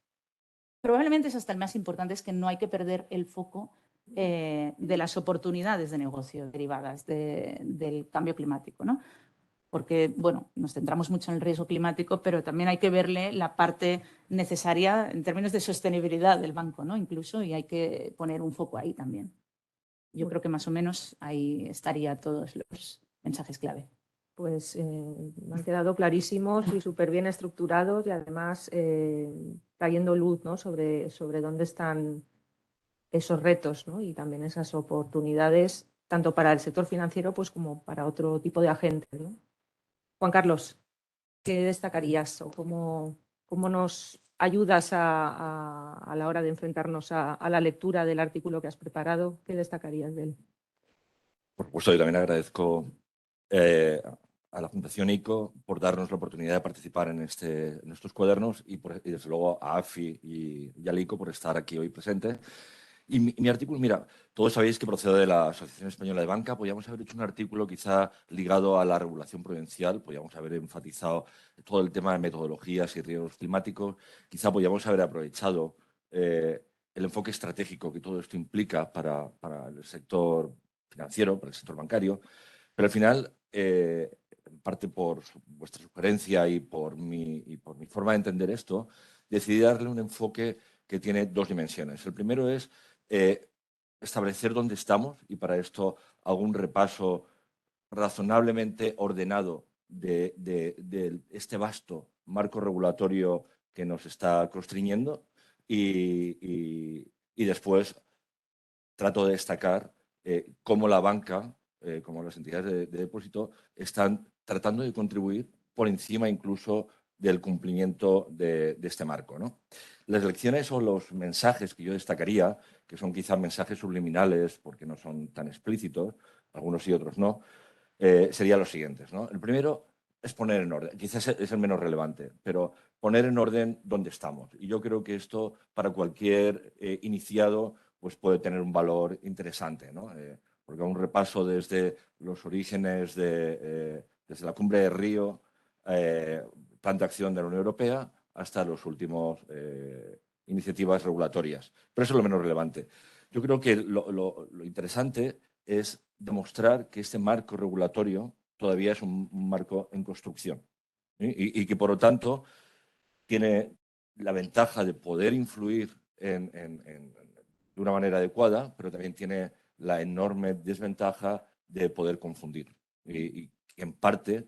probablemente es hasta el más importante, es que no hay que perder el foco de las oportunidades de negocio derivadas del cambio climático, ¿no? Porque, bueno, nos centramos mucho en el riesgo climático, pero también hay que verle la parte necesaria en términos de sostenibilidad del banco, ¿no? Incluso, y hay que poner un foco ahí también. Yo creo que más o menos ahí estaría todos los mensajes clave. Pues me han quedado clarísimos y súper bien estructurados y además trayendo luz, ¿no? sobre dónde están esos retos, ¿no? Y también esas oportunidades, tanto para el sector financiero pues, como para otro tipo de agentes, ¿no? Juan Carlos, ¿qué destacarías o cómo nos ayudas a la hora de enfrentarnos a la lectura del artículo que has preparado? ¿Qué destacarías de él? Por supuesto, yo también agradezco a la Fundación ICO por darnos la oportunidad de participar en estos cuadernos y desde luego a AFI y al ICO por estar aquí hoy presente. Y mi artículo, mira, todos sabéis que procede de la Asociación Española de Banca. Podríamos haber hecho un artículo quizá ligado a la regulación prudencial, podríamos haber enfatizado todo el tema de metodologías y riesgos climáticos, quizá podríamos haber aprovechado el enfoque estratégico que todo esto implica para el sector financiero, para el sector bancario, pero al final, en parte por vuestra sugerencia y por mi forma de entender esto, decidí darle un enfoque que tiene dos dimensiones. El primero es establecer dónde estamos y para esto hago un repaso razonablemente ordenado de este vasto marco regulatorio que nos está constriñendo y después trato de destacar cómo la banca, como las entidades de depósito, están tratando de contribuir por encima incluso del cumplimiento de este marco, ¿no? Las lecciones o los mensajes que yo destacaría, que son quizá mensajes subliminales porque no son tan explícitos, algunos sí, otros no, serían los siguientes, ¿no? El primero es poner en orden, quizás es el menos relevante, pero poner en orden dónde estamos. Y yo creo que esto para cualquier iniciado pues puede tener un valor interesante, ¿no? Porque un repaso desde los orígenes, desde la cumbre de Río, plan de acción de la Unión Europea, hasta los últimos iniciativas regulatorias. Pero eso es lo menos relevante. Yo creo que lo interesante es demostrar que este marco regulatorio todavía es un marco en construcción, ¿sí? Y que, por lo tanto, tiene la ventaja de poder influir de una manera adecuada, pero también tiene la enorme desventaja de poder confundir. Y en parte,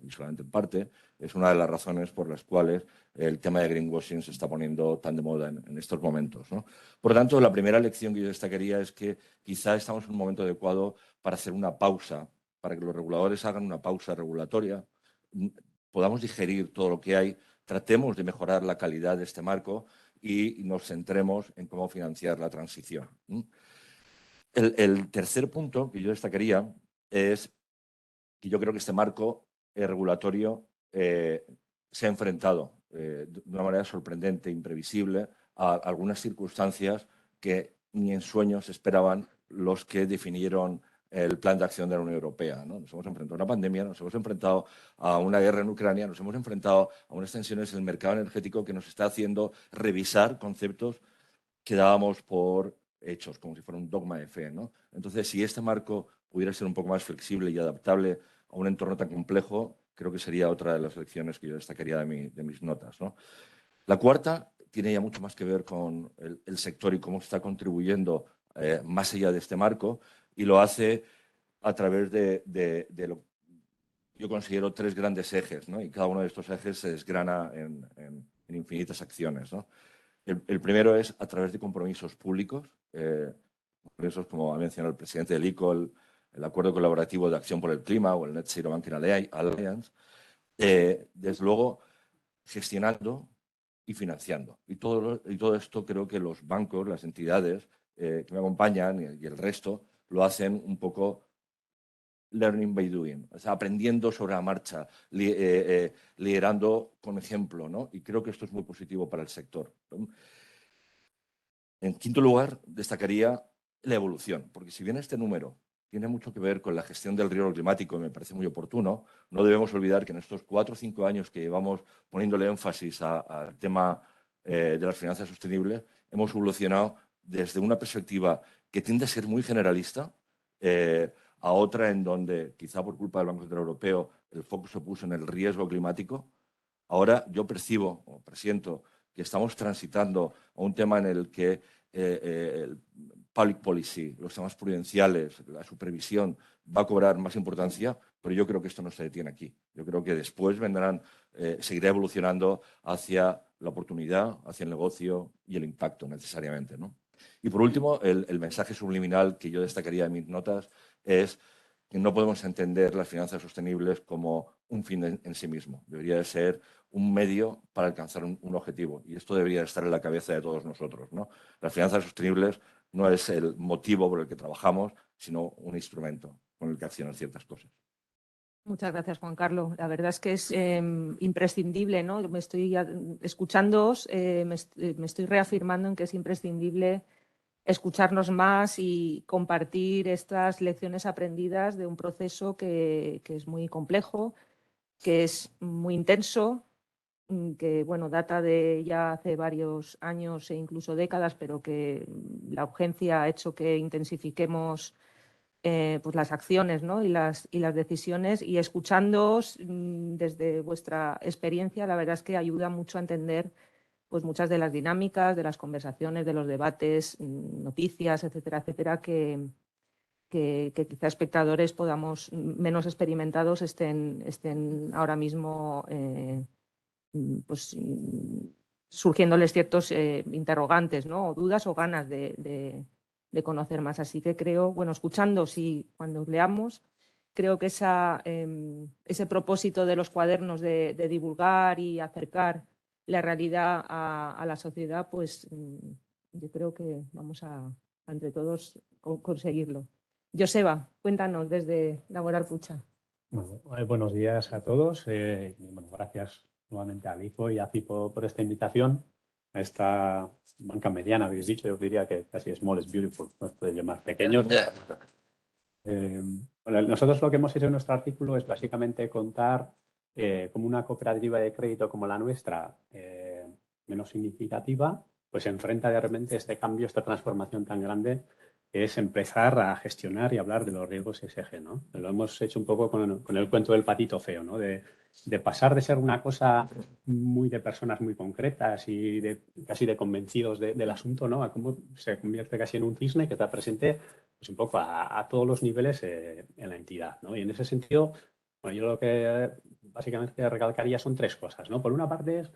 y solamente en parte, es una de las razones por las cuales el tema de greenwashing se está poniendo tan de moda en estos momentos, ¿no? Por lo tanto, la primera lección que yo destacaría es que quizá estamos en un momento adecuado para hacer una pausa, para que los reguladores hagan una pausa regulatoria, podamos digerir todo lo que hay, tratemos de mejorar la calidad de este marco y nos centremos en cómo financiar la transición. El tercer punto que yo destacaría es que yo creo que este marco regulatorio se ha enfrentado de una manera sorprendente, imprevisible, a algunas circunstancias que ni en sueños esperaban los que definieron el plan de acción de la Unión Europea, ¿no? Nos hemos enfrentado a una pandemia, nos hemos enfrentado a una guerra en Ucrania, nos hemos enfrentado a unas tensiones en el mercado energético que nos está haciendo revisar conceptos que dábamos por hechos, como si fuera un dogma de fe, ¿no? Entonces, si este marco pudiera ser un poco más flexible y adaptable a un entorno tan complejo, creo que sería otra de las lecciones que yo destacaría de mis notas, ¿no? La cuarta tiene ya mucho más que ver con el sector y cómo está contribuyendo más allá de este marco, y lo hace a través de lo yo considero tres grandes ejes, ¿no? Y cada uno de estos ejes se desgrana en infinitas acciones, ¿no? El primero es a través de compromisos públicos, compromisos como ha mencionado el presidente del ICO, el Acuerdo Colaborativo de Acción por el Clima o el Net Zero Banking Alliance, desde luego gestionando y financiando. Y todo esto creo que los bancos, las entidades que me acompañan y el resto lo hacen un poco learning by doing, o sea, aprendiendo sobre la marcha, liderando con ejemplo, ¿no? Y creo que esto es muy positivo para el sector. En quinto lugar, destacaría la evolución, porque si bien este número tiene mucho que ver con la gestión del riesgo climático y me parece muy oportuno, no debemos olvidar que en estos 4 o 5 años que llevamos poniéndole énfasis al tema de las finanzas sostenibles, hemos evolucionado desde una perspectiva que tiende a ser muy generalista a otra en donde, quizá por culpa del Banco Central Europeo, el foco se puso en el riesgo climático. Ahora yo percibo o presiento que estamos transitando a un tema en el que el public policy, los temas prudenciales, la supervisión va a cobrar más importancia, pero yo creo que esto no se detiene aquí. Yo creo que después vendrán, seguirá evolucionando hacia la oportunidad, hacia el negocio y el impacto necesariamente, ¿no? Y por último, el mensaje subliminal que yo destacaría en mis notas es que no podemos entender las finanzas sostenibles como un fin en sí mismo. Debería de ser un medio para alcanzar un objetivo. Y esto debería estar en la cabeza de todos nosotros, ¿no? Las finanzas sostenibles no es el motivo por el que trabajamos, sino un instrumento con el que accionan ciertas cosas. Muchas gracias, Juan Carlos. La verdad es que es imprescindible, ¿no? Me estoy escuchándoos, me estoy reafirmando en que es imprescindible escucharnos más y compartir estas lecciones aprendidas de un proceso que es muy complejo, que es muy intenso, que bueno, data de ya hace varios años e incluso décadas, pero que la urgencia ha hecho que intensifiquemos pues las acciones, ¿no? y las decisiones, y escuchándoos desde vuestra experiencia, la verdad es que ayuda mucho a entender pues muchas de las dinámicas, de las conversaciones, de los debates, noticias, etcétera, etcétera, que quizá espectadores podamos menos experimentados estén ahora mismo pues, surgiéndoles ciertos interrogantes, ¿no? O dudas o ganas de conocer más. Así que creo, bueno, escuchando, sí, cuando leamos, creo que ese propósito de los cuadernos de divulgar y acercar la realidad a la sociedad, pues yo creo que vamos a entre todos conseguirlo. Joseba, cuéntanos desde Laboral Pucha. Bueno, buenos días a todos. Y bueno, gracias nuevamente a Alico y a Cipo por esta invitación a esta banca mediana, habéis dicho. Yo diría que casi small is beautiful, no puede llamar pequeños. Bueno, nosotros lo que hemos hecho en nuestro artículo es básicamente contar cómo una cooperativa de crédito como la nuestra, menos significativa, pues se enfrenta de repente a este cambio, esta transformación tan grande, que es empezar a gestionar y hablar de los riesgos ESG, ¿no? Lo hemos hecho un poco con el cuento del patito feo, ¿no? De pasar de ser una cosa muy de personas muy concretas y casi de convencidos del asunto, ¿no? A cómo se convierte casi en un cisne que está presente pues un poco a todos los niveles en la entidad, ¿no? Y en ese sentido, bueno, yo lo que básicamente recalcaría son 3 cosas, ¿no? Por una parte es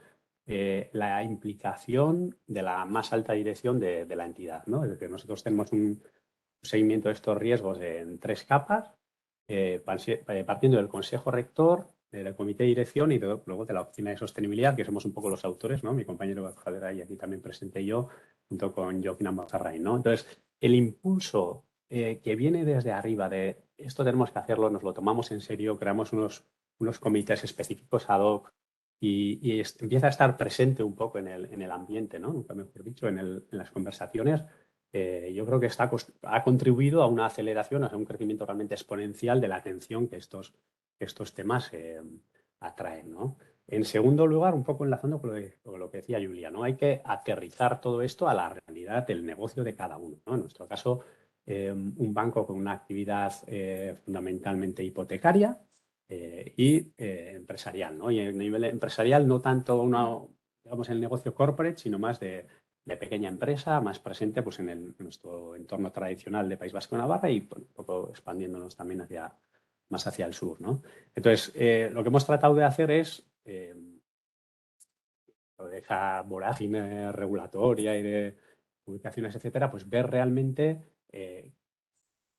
la implicación de la más alta dirección de la entidad, ¿no? Es decir, nosotros tenemos un seguimiento de estos riesgos en 3 capas, partiendo del Consejo Rector, del Comité de Dirección y luego de la Oficina de Sostenibilidad, que somos un poco los autores, ¿no? Mi compañero Javier ahí aquí también presente yo, junto con Joaquín Amazarrain, ¿no? Entonces, el impulso que viene desde arriba de esto tenemos que hacerlo, nos lo tomamos en serio, creamos unos comités específicos ad hoc, y empieza a estar presente un poco en el ambiente, ¿no? Nunca mejor dicho, en las conversaciones. Yo creo que ha contribuido a una aceleración, a un crecimiento realmente exponencial de la atención que estos temas atraen, ¿no? En segundo lugar, un poco enlazando con lo que decía Julia, ¿no? Hay que aterrizar todo esto a la realidad del negocio de cada uno, ¿no? En nuestro caso, un banco con una actividad fundamentalmente hipotecaria, y empresarial, ¿no? Y a nivel empresarial no tanto digamos, el negocio corporate, sino más de pequeña empresa, más presente pues, en nuestro entorno tradicional de País Vasco y Navarra y un poco expandiéndonos también más hacia el sur, ¿no? Entonces, lo que hemos tratado de hacer es, de esa vorágine regulatoria y de publicaciones, etcétera, pues ver realmente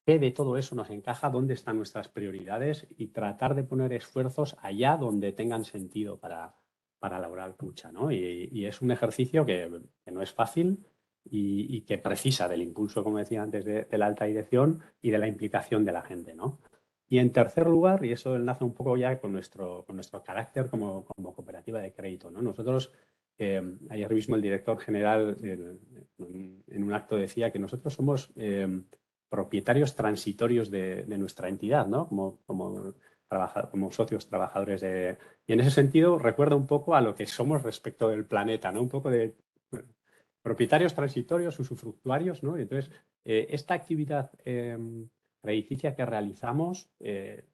qué de todo eso nos encaja, dónde están nuestras prioridades y tratar de poner esfuerzos allá donde tengan sentido para Laboral Pucha, ¿no? Y es un ejercicio que no es fácil y que precisa del impulso, como decía antes, de la alta dirección y de la implicación de la gente, ¿no? Y en tercer lugar, y eso enlaza un poco ya con nuestro carácter como cooperativa de crédito, ¿no? Nosotros, ayer mismo el director general en en un acto decía que nosotros somos propietarios transitorios de nuestra entidad, ¿no? Como socios trabajadores de... Y en ese sentido recuerda un poco a lo que somos respecto del planeta, ¿no? Un poco de propietarios transitorios, usufructuarios, ¿no? Entonces, esta actividad crediticia que realizamos,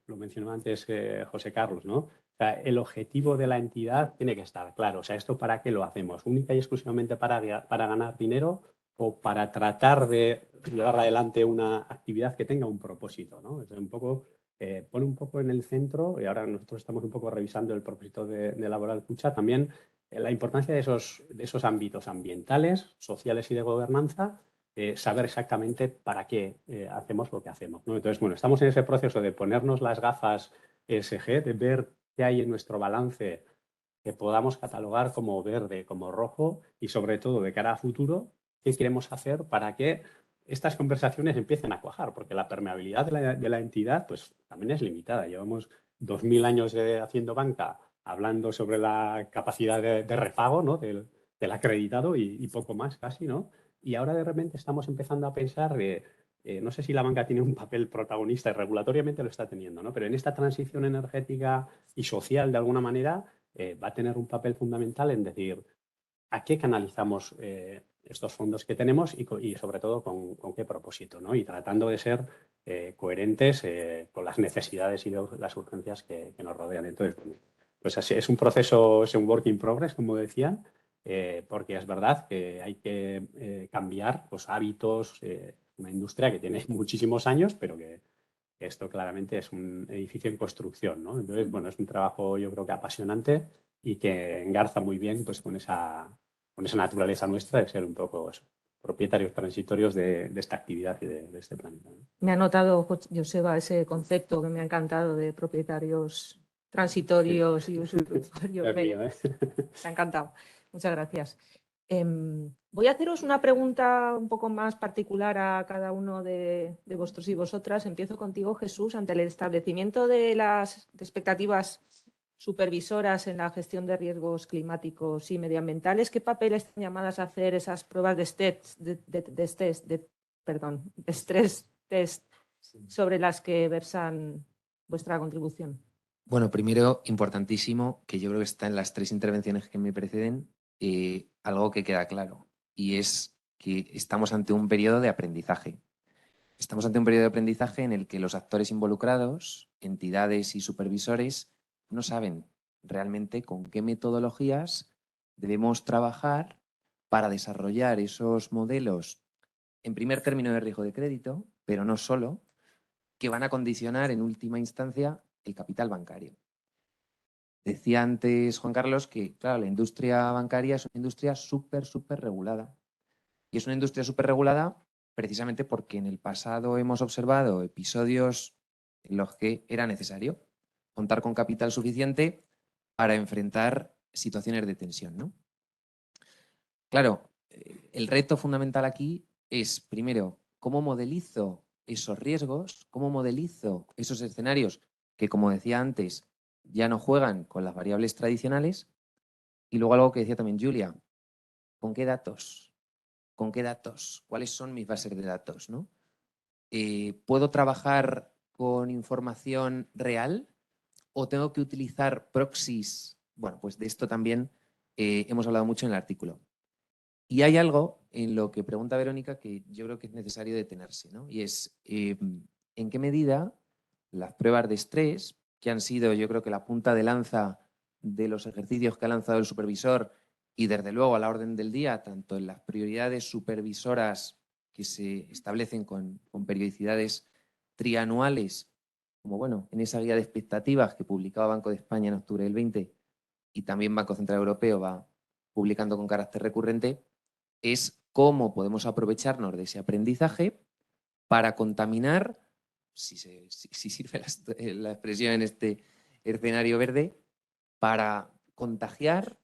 lo mencionó antes José Carlos, ¿no? O sea, el objetivo de la entidad tiene que estar claro. O sea, ¿esto para qué lo hacemos? ¿Única y exclusivamente para ganar dinero o para tratar de llevar adelante una actividad que tenga un propósito, ¿no? Es un poco, pone un poco en el centro, y ahora nosotros estamos un poco revisando el propósito de Laboral Cucha, también la importancia de esos ámbitos ambientales, sociales y de gobernanza, saber exactamente para qué hacemos lo que hacemos, ¿no? Entonces, bueno, estamos en ese proceso de ponernos las gafas ESG, de ver qué hay en nuestro balance que podamos catalogar como verde, como rojo y sobre todo de cara a futuro, qué queremos hacer para que estas conversaciones empiecen a cuajar, porque la permeabilidad de la entidad pues también es limitada. Llevamos 2000 años haciendo banca, hablando sobre la capacidad de repago, ¿no? del acreditado y poco más casi, ¿no? Y ahora de repente estamos empezando a pensar no sé si la banca tiene un papel protagonista y regulatoriamente lo está teniendo, ¿no? Pero en esta transición energética y social, de alguna manera, va a tener un papel fundamental en decir a qué canalizamos estos fondos que tenemos y sobre todo con qué propósito, ¿no? Y tratando de ser coherentes con las necesidades y las urgencias que nos rodean. Entonces, pues así, es un proceso, es un work in progress, como decían, porque es verdad que hay que cambiar los hábitos, una industria que tiene muchísimos años, pero que esto claramente es un edificio en construcción, ¿no? Entonces, bueno, es un trabajo yo creo que apasionante y que engarza muy bien pues, con esa naturaleza nuestra de ser un poco eso, propietarios transitorios de esta actividad y de este planeta, ¿no? Me ha notado, Joseba, ese concepto que me ha encantado de propietarios transitorios y usufructuarios. Es mío, ¿eh? Me ha encantado. Muchas gracias. Voy a haceros una pregunta un poco más particular a cada uno de vosotros y vosotras. Empiezo contigo, Jesús. Ante el establecimiento de las expectativas supervisoras en la gestión de riesgos climáticos y medioambientales, ¿qué papel están llamadas a hacer esas pruebas de estrés test sobre las que versan vuestra contribución? Bueno, primero, importantísimo, que yo creo que está en las tres intervenciones que me preceden, algo que queda claro, y es que estamos ante un periodo de aprendizaje. Estamos ante un periodo de aprendizaje en el que los actores involucrados, entidades y supervisores, no saben realmente con qué metodologías debemos trabajar para desarrollar esos modelos, en primer término de riesgo de crédito, pero no solo, que van a condicionar en última instancia el capital bancario. Decía antes Juan Carlos que, claro, la industria bancaria es una industria súper regulada. Y es una industria súper regulada precisamente porque en el pasado hemos observado episodios en los que era necesario contar con capital suficiente para enfrentar situaciones de tensión, ¿no? Claro, el reto fundamental aquí es, primero, cómo modelizo esos riesgos, cómo modelizo esos escenarios que, como decía antes, ya no juegan con las variables tradicionales. Y luego algo que decía también Julia, ¿con qué datos? ¿Con qué datos? ¿Cuáles son mis bases de datos, ¿no? ¿Puedo trabajar con información real o tengo que utilizar proxies? Bueno, pues de esto también hemos hablado mucho en el artículo. Y hay algo en lo que pregunta Verónica que yo creo que es necesario detenerse, ¿no? Y es, ¿en qué medida las pruebas de estrés, que han sido yo creo que la punta de lanza de los ejercicios que ha lanzado el supervisor y desde luego a la orden del día, tanto en las prioridades supervisoras que se establecen con periodicidades trianuales, como bueno, en esa guía de expectativas que publicaba Banco de España en octubre del 20 y también Banco Central Europeo va publicando con carácter recurrente, es cómo podemos aprovecharnos de ese aprendizaje para contaminar, si sirve la expresión en este escenario verde, para contagiar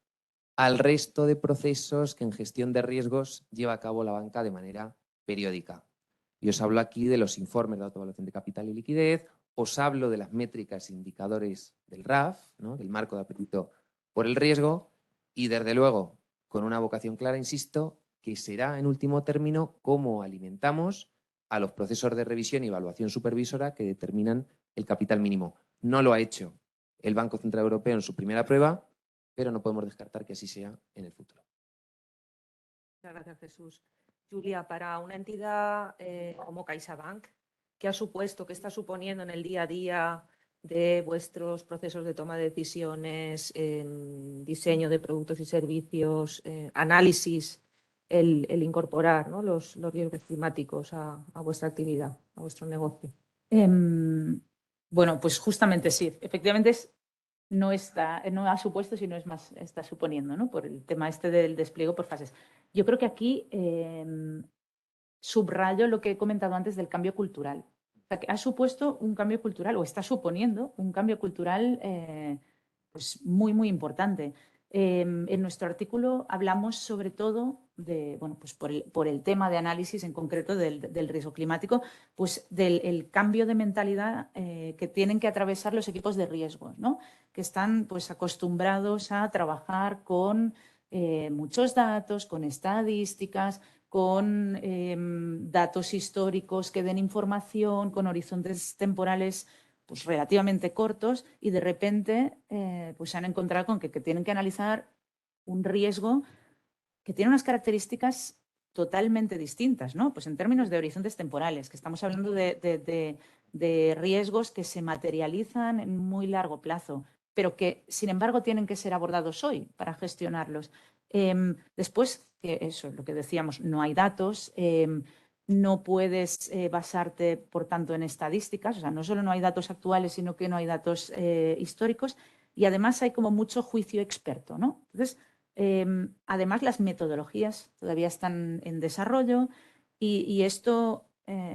al resto de procesos que en gestión de riesgos lleva a cabo la banca de manera periódica. Y os hablo aquí de los informes de autoevaluación de capital y liquidez, os hablo de las métricas e indicadores del RAF, ¿no? Del marco de apetito por el riesgo, y desde luego, con una vocación clara, insisto, que será, en último término, cómo alimentamos a los procesos de revisión y evaluación supervisora que determinan el capital mínimo. No lo ha hecho el Banco Central Europeo en su primera prueba, pero no podemos descartar que así sea en el futuro. Muchas gracias, Jesús. Julia, para una entidad como CaixaBank, ¿qué ha supuesto, qué está suponiendo en el día a día de vuestros procesos de toma de decisiones, en diseño de productos y servicios, análisis, el incorporar, ¿no?, los riesgos climáticos a vuestra actividad, a vuestro negocio? Bueno, pues justamente sí. Efectivamente no ha supuesto, sino es más, está suponiendo, ¿no?, por el tema este del despliegue por fases. Yo creo que aquí subrayo lo que he comentado antes del cambio cultural. O sea, que ha supuesto un cambio cultural, o está suponiendo un cambio cultural pues muy, muy importante. En nuestro artículo hablamos sobre todo de, bueno, pues por el tema de análisis en concreto del riesgo climático, pues del cambio de mentalidad que tienen que atravesar los equipos de riesgos, ¿no?, que están pues acostumbrados a trabajar con muchos datos, con estadísticas, con datos históricos que den información, con horizontes temporales pues relativamente cortos, y de repente pues se han encontrado con que tienen que analizar un riesgo que tiene unas características totalmente distintas, ¿no? Pues en términos de horizontes temporales, que estamos hablando de riesgos que se materializan en muy largo plazo, pero que, sin embargo, tienen que ser abordados hoy para gestionarlos. Después, que eso es lo que decíamos, no hay datos, no puedes basarte, por tanto, en estadísticas. O sea, no solo no hay datos actuales, sino que no hay datos históricos, y además hay como mucho juicio experto, ¿no? Entonces, además, las metodologías todavía están en desarrollo, y esto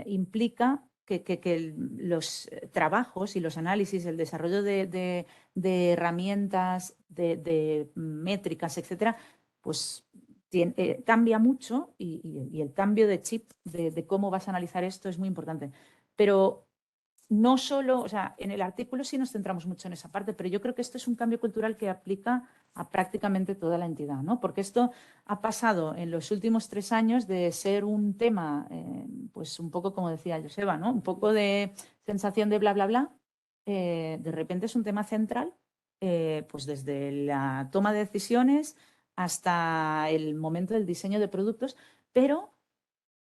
implica que los trabajos y los análisis, el desarrollo de herramientas, de métricas, etcétera, pues cambia mucho, y el cambio de chip de cómo vas a analizar esto es muy importante. Pero no solo, o sea, en el artículo sí nos centramos mucho en esa parte, pero yo creo que esto es un cambio cultural que aplica a prácticamente toda la entidad, ¿no? Porque esto ha pasado en los últimos 3 años de ser un tema, pues un poco como decía Joseba, ¿no?, un poco de sensación de bla, bla, bla. De repente es un tema central, pues desde la toma de decisiones hasta el momento del diseño de productos, pero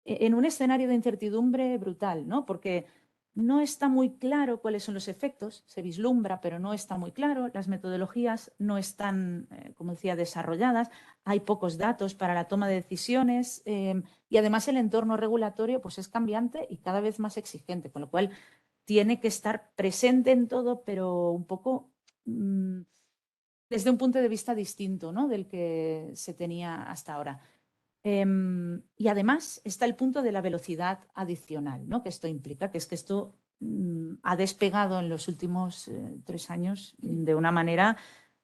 en un escenario de incertidumbre brutal, ¿no? Porque no está muy claro cuáles son los efectos, se vislumbra, pero no está muy claro, las metodologías no están, como decía, desarrolladas, hay pocos datos para la toma de decisiones, y además el entorno regulatorio pues es cambiante y cada vez más exigente, con lo cual tiene que estar presente en todo, pero un poco desde un punto de vista distinto, ¿no?, del que se tenía hasta ahora. Y además está el punto de la velocidad adicional, ¿no?, que esto implica, que es que esto ha despegado en los últimos 3 años de una manera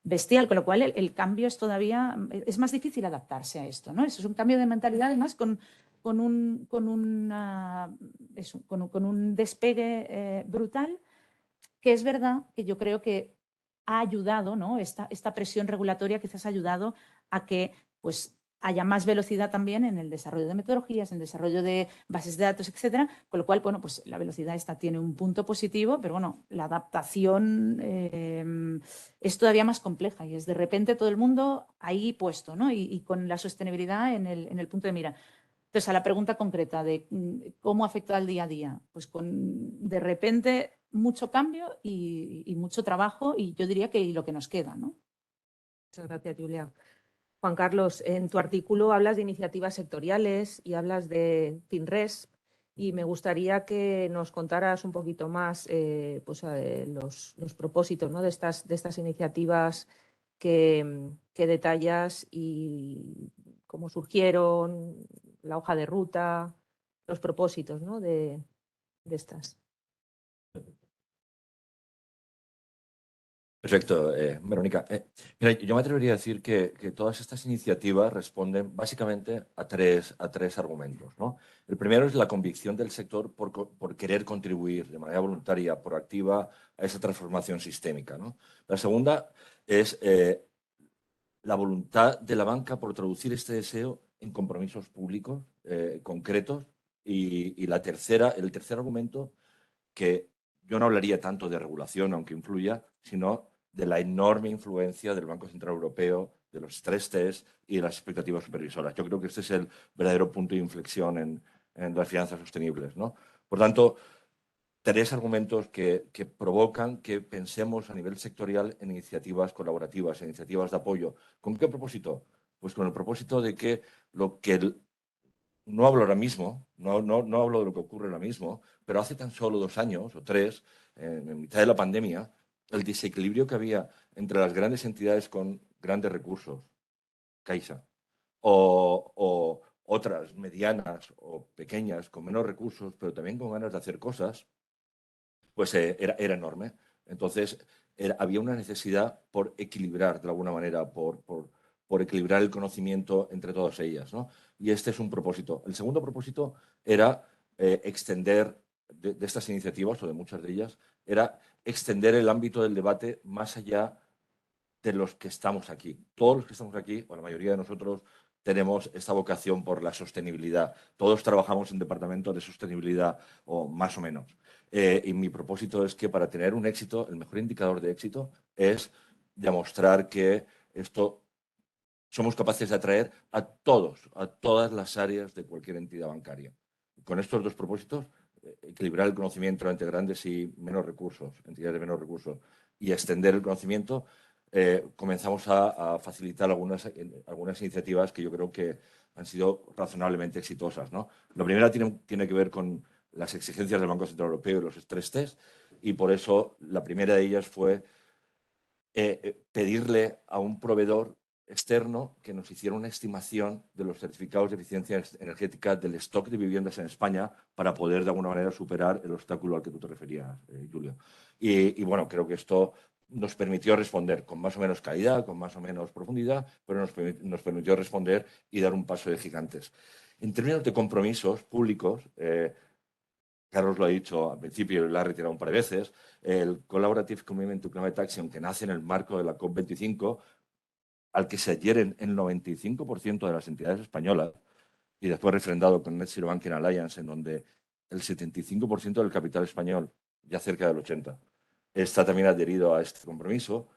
bestial, con lo cual el cambio es todavía, es más difícil adaptarse a esto, ¿no? Eso es un cambio de mentalidad, además con un despegue brutal, que es verdad que yo creo que ha ayudado, ¿no?, esta presión regulatoria quizás ha ayudado a que pues haya más velocidad también en el desarrollo de metodologías, en el desarrollo de bases de datos, etcétera, con lo cual, bueno, pues la velocidad esta tiene un punto positivo, pero bueno, la adaptación es todavía más compleja, y es de repente todo el mundo ahí puesto, ¿no?, y con la sostenibilidad en el punto de mira. Entonces, a la pregunta concreta de cómo afecta al día a día, pues con de repente mucho cambio y mucho trabajo, y yo diría que lo que nos queda, ¿no? Muchas gracias, Julia. Juan Carlos, en tu artículo hablas de iniciativas sectoriales y hablas de FinRes, y me gustaría que nos contaras un poquito más pues, los propósitos, ¿no?, de estas iniciativas que detallas, y cómo surgieron, la hoja de ruta, los propósitos, ¿no?, de estas. Perfecto, Verónica. Mira, yo me atrevería a decir que todas estas iniciativas responden básicamente a tres argumentos, ¿no? El primero es la convicción del sector por querer contribuir de manera voluntaria, proactiva, a esa transformación sistémica, ¿no? La segunda es la voluntad de la banca por traducir este deseo en compromisos públicos concretos. Y el tercer argumento, que yo no hablaría tanto de regulación, aunque influya, sino de la enorme influencia del Banco Central Europeo, de los stress tests y de las expectativas supervisoras. Yo creo que este es el verdadero punto de inflexión en las finanzas sostenibles, ¿no? Por tanto, tres argumentos que provocan que pensemos a nivel sectorial en iniciativas colaborativas, en iniciativas de apoyo. ¿Con qué propósito? Pues con el propósito de que no hablo ahora mismo, no hablo de lo que ocurre ahora mismo, pero hace tan solo 2 años o 3, en mitad de la pandemia, el desequilibrio que había entre las grandes entidades con grandes recursos, Caixa, o otras medianas o pequeñas con menos recursos, pero también con ganas de hacer cosas, pues era enorme. Entonces, había una necesidad por equilibrar, de alguna manera, por equilibrar el conocimiento entre todas ellas, ¿no? Y este es un propósito. El segundo propósito era extender de estas iniciativas, o de muchas de ellas, era extender el ámbito del debate más allá de los que estamos aquí. Todos los que estamos aquí, o la mayoría de nosotros, tenemos esta vocación por la sostenibilidad. Todos trabajamos en departamentos de sostenibilidad, o más o menos. Y mi propósito es que para tener un éxito, el mejor indicador de éxito es demostrar que somos capaces de atraer a todas las áreas de cualquier entidad bancaria. Con estos dos propósitos, equilibrar el conocimiento entre grandes y menos recursos, entidades de menos recursos, y extender el conocimiento, comenzamos a facilitar algunas iniciativas que yo creo que han sido razonablemente exitosas, ¿no? La primera tiene que ver con las exigencias del Banco Central Europeo y los stress test, y por eso la primera de ellas fue pedirle a un proveedor externo que nos hiciera una estimación de los certificados de eficiencia energética del stock de viviendas en España para poder de alguna manera superar el obstáculo al que tú te referías, Julio. Y bueno, creo que esto nos permitió responder con más o menos calidad, con más o menos profundidad, pero nos permitió responder y dar un paso de gigantes. En términos de compromisos públicos, Carlos lo ha dicho al principio y lo ha retirado un par de veces, el Collaborative Commitment to Climate Action, que nace en el marco de la COP25, al que se adhieren el 95% de las entidades españolas, y después refrendado con Net Zero Banking Alliance, en donde el 75% del capital español, ya cerca del 80%, está también adherido a este compromiso,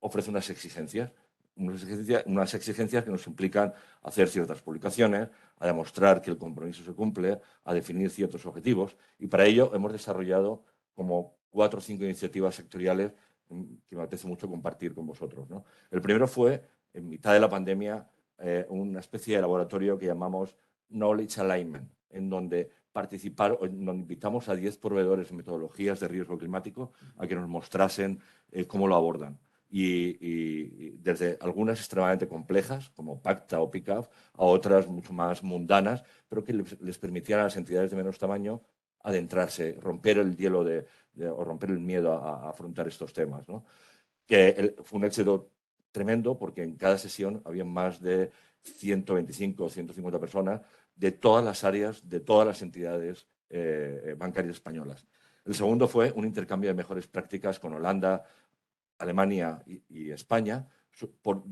ofrece unas exigencias que nos implican hacer ciertas publicaciones, a demostrar que el compromiso se cumple, a definir ciertos objetivos, y para ello hemos desarrollado como 4 o 5 iniciativas sectoriales que me apetece mucho compartir con vosotros, ¿no? El primero fue, en mitad de la pandemia, una especie de laboratorio que llamamos Knowledge Alignment, en donde invitamos a 10 proveedores de metodologías de riesgo climático a que nos mostrasen cómo lo abordan. Y desde algunas extremadamente complejas, como PACTA o PICAF, a otras mucho más mundanas, pero que les permitieran a las entidades de menos tamaño adentrarse, romper el hielo o romper el miedo a afrontar estos temas, ¿no? Fue un éxito tremendo, porque en cada sesión había más de 125 o 150 personas de todas las áreas, de todas las entidades bancarias españolas. El segundo fue un intercambio de mejores prácticas con Holanda, Alemania y España,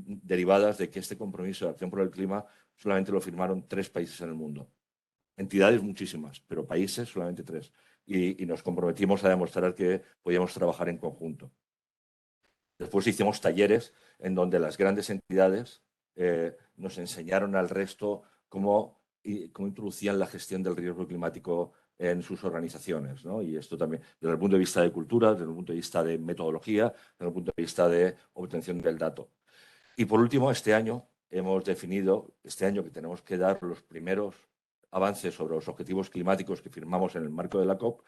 derivadas de que este compromiso de acción por el clima solamente lo firmaron 3 países en el mundo. Entidades muchísimas, pero países solamente 3. Y nos comprometimos a demostrar que podíamos trabajar en conjunto. Después hicimos talleres en donde las grandes entidades nos enseñaron al resto cómo introducían la gestión del riesgo climático en sus organizaciones, ¿no? Y esto también desde el punto de vista de cultura, desde el punto de vista de metodología, desde el punto de vista de obtención del dato. Y por último, este año hemos definido, que tenemos que dar los primeros avances sobre los objetivos climáticos que firmamos en el marco de la COP,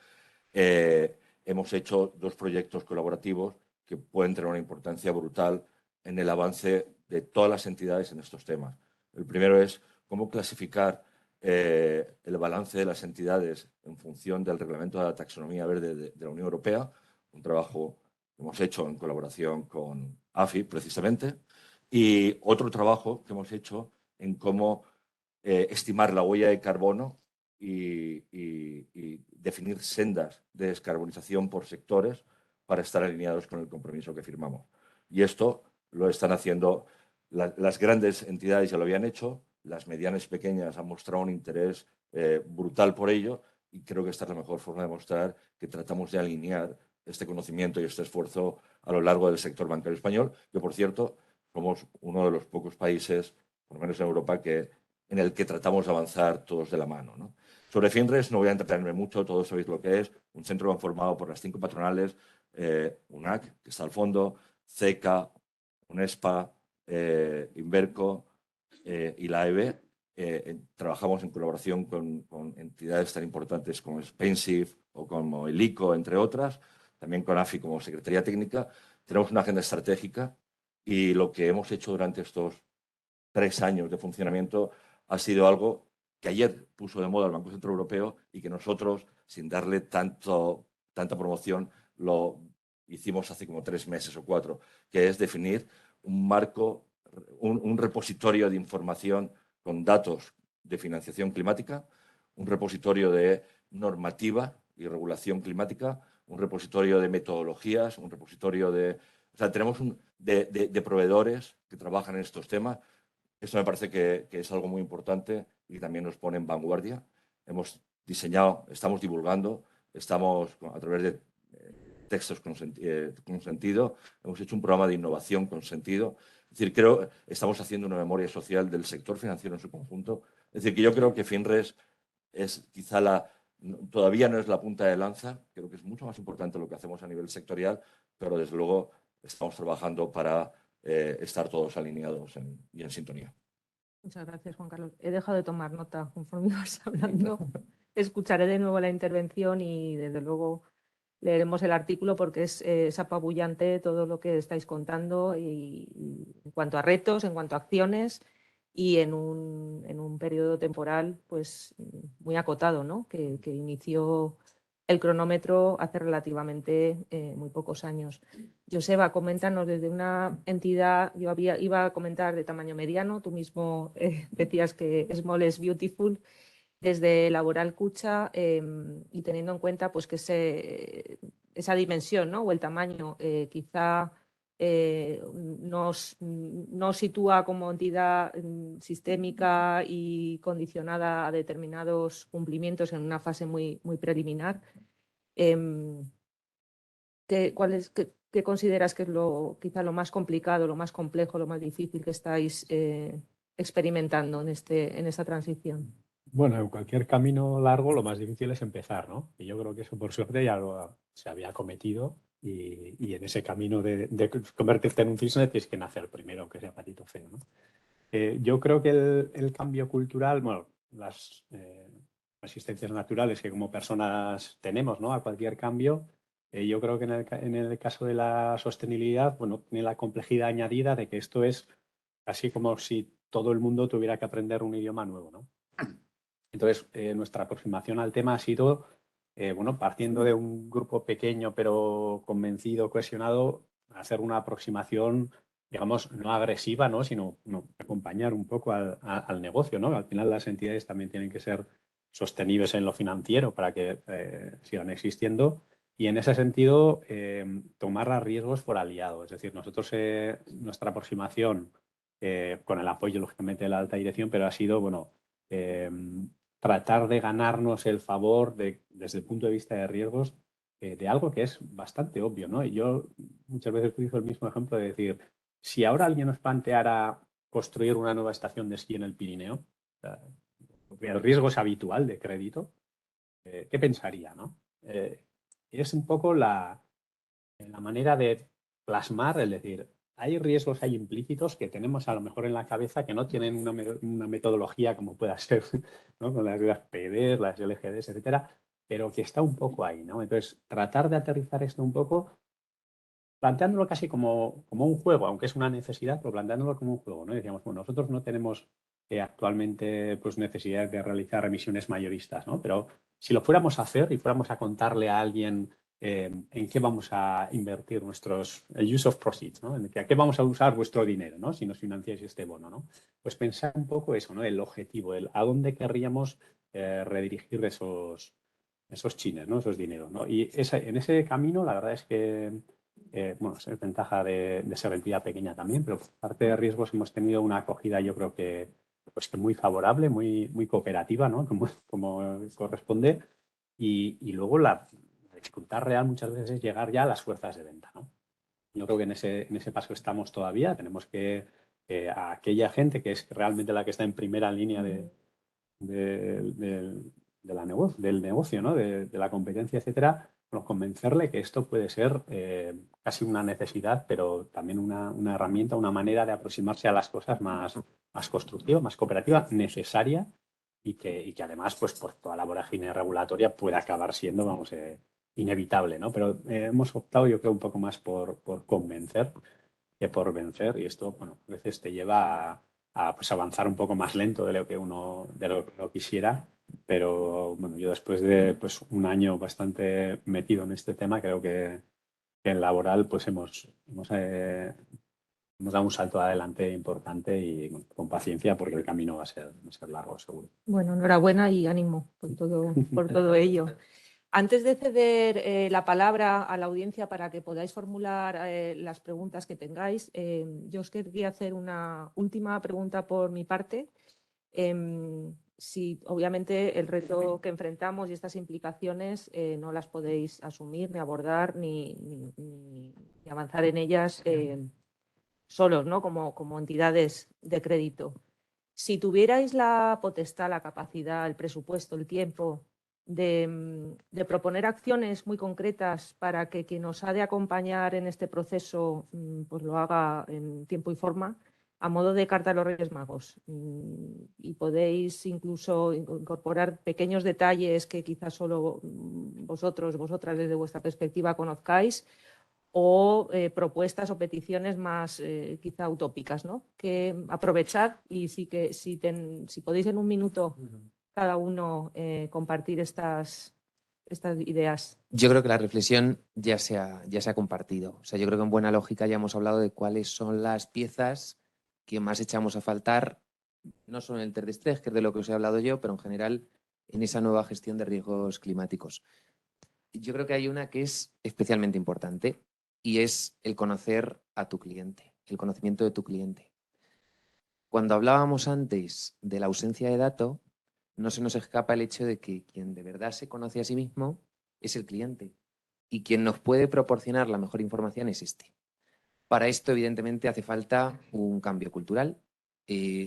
hemos hecho 2 proyectos colaborativos que pueden tener una importancia brutal en el avance de todas las entidades en estos temas. El primero es cómo clasificar el balance de las entidades en función del reglamento de la taxonomía verde de la Unión Europea, un trabajo que hemos hecho en colaboración con AFI, precisamente, y otro trabajo que hemos hecho en cómo estimar la huella de carbono y definir sendas de descarbonización por sectores para estar alineados con el compromiso que firmamos. Y esto lo están haciendo las grandes entidades, ya lo habían hecho, las medianas y pequeñas han mostrado un interés brutal por ello, y creo que esta es la mejor forma de mostrar que tratamos de alinear este conocimiento y este esfuerzo a lo largo del sector bancario español, que, por cierto, somos uno de los pocos países, por lo menos en Europa, en el que tratamos de avanzar todos de la mano, ¿no? Sobre FinRes no voy a entretenerme mucho, todos sabéis lo que es, un centro conformado por las 5 patronales, UNAC, que está al fondo, CECA, UNESPA, Inverco y la EBE. Trabajamos en colaboración con entidades tan importantes como Spensive o como el ICO, entre otras, también con AFI como Secretaría Técnica. Tenemos una agenda estratégica y lo que hemos hecho durante estos 3 años de funcionamiento ha sido algo que ayer puso de moda el Banco Central Europeo y que nosotros, sin darle tanta promoción, lo hicimos hace como 3 meses o 4, que es definir un marco, un repositorio de información con datos de financiación climática, un repositorio de normativa y regulación climática, un repositorio de metodologías, un repositorio de... O sea, tenemos de proveedores que trabajan en estos temas. Esto me parece que es algo muy importante y también nos pone en vanguardia. Hemos diseñado, estamos divulgando, estamos a través de textos con sentido, hemos hecho un programa de innovación con sentido. Es decir, creo que estamos haciendo una memoria social del sector financiero en su conjunto. Es decir, que yo creo que FinRes es quizá todavía no es la punta de lanza, creo que es mucho más importante lo que hacemos a nivel sectorial, pero desde luego estamos trabajando para estar todos alineados y en sintonía. Muchas gracias, Juan Carlos. He dejado de tomar nota conforme ibas hablando. Escucharé de nuevo la intervención y, desde luego, leeremos el artículo porque es apabullante todo lo que estáis contando y en cuanto a retos, en cuanto a acciones y en un periodo temporal pues muy acotado, ¿no? que inició el cronómetro hace relativamente muy pocos años. Joseba, coméntanos desde una entidad, iba a comentar de tamaño mediano, tú mismo decías que small is beautiful, desde Laboral Cucha y teniendo en cuenta pues, que esa dimensión, ¿no? O el tamaño quizá nos sitúa como entidad sistémica y condicionada a determinados cumplimientos en una fase muy, muy preliminar. ¿Qué consideras que es quizá lo más complicado, lo más complejo, lo más difícil que estáis experimentando en esta transición? Bueno, en cualquier camino largo lo más difícil es empezar, ¿no? Y yo creo que eso por suerte ya se había cometido y en ese camino de convertirte en un business tienes que nacer primero, aunque sea patito feo, ¿no? Yo creo que el cambio cultural, bueno, las resistencias naturales que como personas tenemos, ¿no? A cualquier cambio, yo creo que en el caso de la sostenibilidad, bueno, tiene la complejidad añadida de que esto es casi como si todo el mundo tuviera que aprender un idioma nuevo, ¿no? Entonces, nuestra aproximación al tema ha sido, bueno, partiendo de un grupo pequeño pero convencido, cohesionado, hacer una aproximación, digamos, no agresiva, ¿no? Sino acompañar un poco al negocio, ¿no? Al final las entidades también tienen que ser sostenibles en lo financiero para que sigan existiendo. Y en ese sentido, tomar a riesgos por aliado. Es decir, nosotros, nuestra aproximación, con el apoyo, lógicamente, de la alta dirección, pero ha sido, bueno, tratar de ganarnos el favor desde el punto de vista de riesgos de algo que es bastante obvio, ¿no? Y yo muchas veces utilizo el mismo ejemplo de decir, si ahora alguien nos planteara construir una nueva estación de esquí en el Pirineo, o sea, el riesgo es habitual de crédito, ¿qué pensaría, no? Es un poco la manera de plasmar, es decir, hay riesgos hay implícitos que tenemos a lo mejor en la cabeza que no tienen una metodología como pueda ser, ¿no? Con las PDs, las LGDs, etcétera, pero que está un poco ahí, ¿no? Entonces, tratar de aterrizar esto un poco, planteándolo casi como un juego, aunque es una necesidad, pero planteándolo como un juego, ¿no? Decíamos, bueno, nosotros no tenemos actualmente pues, necesidad de realizar emisiones mayoristas, ¿no? Pero si lo fuéramos a hacer y fuéramos a contarle a alguien en qué vamos a invertir el use of proceeds, ¿no? ¿A qué vamos a usar vuestro dinero, ¿no? Si nos financiáis este bono, ¿no? Pues pensar un poco eso, ¿no? El objetivo, a dónde querríamos redirigir esos chines, ¿no? Esos dineros, ¿no? Y en ese camino, la verdad es que, bueno, es ventaja de ser entidad pequeña también, pero por parte de riesgos hemos tenido una acogida, yo creo que pues que muy favorable, muy cooperativa, ¿no? Como corresponde. Y luego la dificultad real muchas veces es llegar ya a las fuerzas de venta, ¿no? Yo creo que en ese paso estamos todavía. Tenemos que a aquella gente que es realmente la que está en primera línea del negocio, ¿no? De la competencia, etcétera, bueno, convencerle que esto puede ser casi una necesidad, pero también una herramienta, una manera de aproximarse a las cosas más constructiva, más cooperativa, necesaria y que además, pues por toda la vorágine regulatoria puede acabar siendo, vamos, inevitable, ¿no? Pero hemos optado, yo creo, un poco más por convencer que por vencer, y esto, bueno, a veces te lleva pues, avanzar un poco más lento de lo que uno quisiera, pero bueno, yo después de pues, un año bastante metido en este tema, creo que en laboral pues hemos dado un salto adelante importante y bueno, con paciencia porque el camino va a ser largo, seguro. Bueno, enhorabuena y ánimo por todo ello. Antes de ceder la palabra a la audiencia para que podáis formular las preguntas que tengáis, yo os quería hacer una última pregunta por mi parte. Si obviamente el reto que enfrentamos y estas implicaciones no las podéis asumir, ni abordar, ni avanzar en ellas solos, ¿no? Como entidades de crédito. Si tuvierais la potestad, la capacidad, el presupuesto, el tiempo de proponer acciones muy concretas para que quien nos ha de acompañar en este proceso pues lo haga en tiempo y forma, a modo de carta a los Reyes Magos. Y podéis incluso incorporar pequeños detalles que quizás solo vosotras desde vuestra perspectiva conozcáis, o propuestas o peticiones más quizá utópicas, ¿no? Que aprovechad y si podéis en un minuto cada uno compartir estas ideas. Yo creo que la reflexión ya se ha compartido. O sea, yo creo que en buena lógica ya hemos hablado de cuáles son las piezas que más echamos a faltar, no solo en el TER-D-STREG, que es de lo que os he hablado yo, pero en general en esa nueva gestión de riesgos climáticos. Yo creo que hay una que es especialmente importante y es el conocer a tu cliente, el conocimiento de tu cliente. Cuando hablábamos antes de la ausencia de datos, no se nos escapa el hecho de que quien de verdad se conoce a sí mismo es el cliente y quien nos puede proporcionar la mejor información es este. Para esto, evidentemente, hace falta un cambio cultural,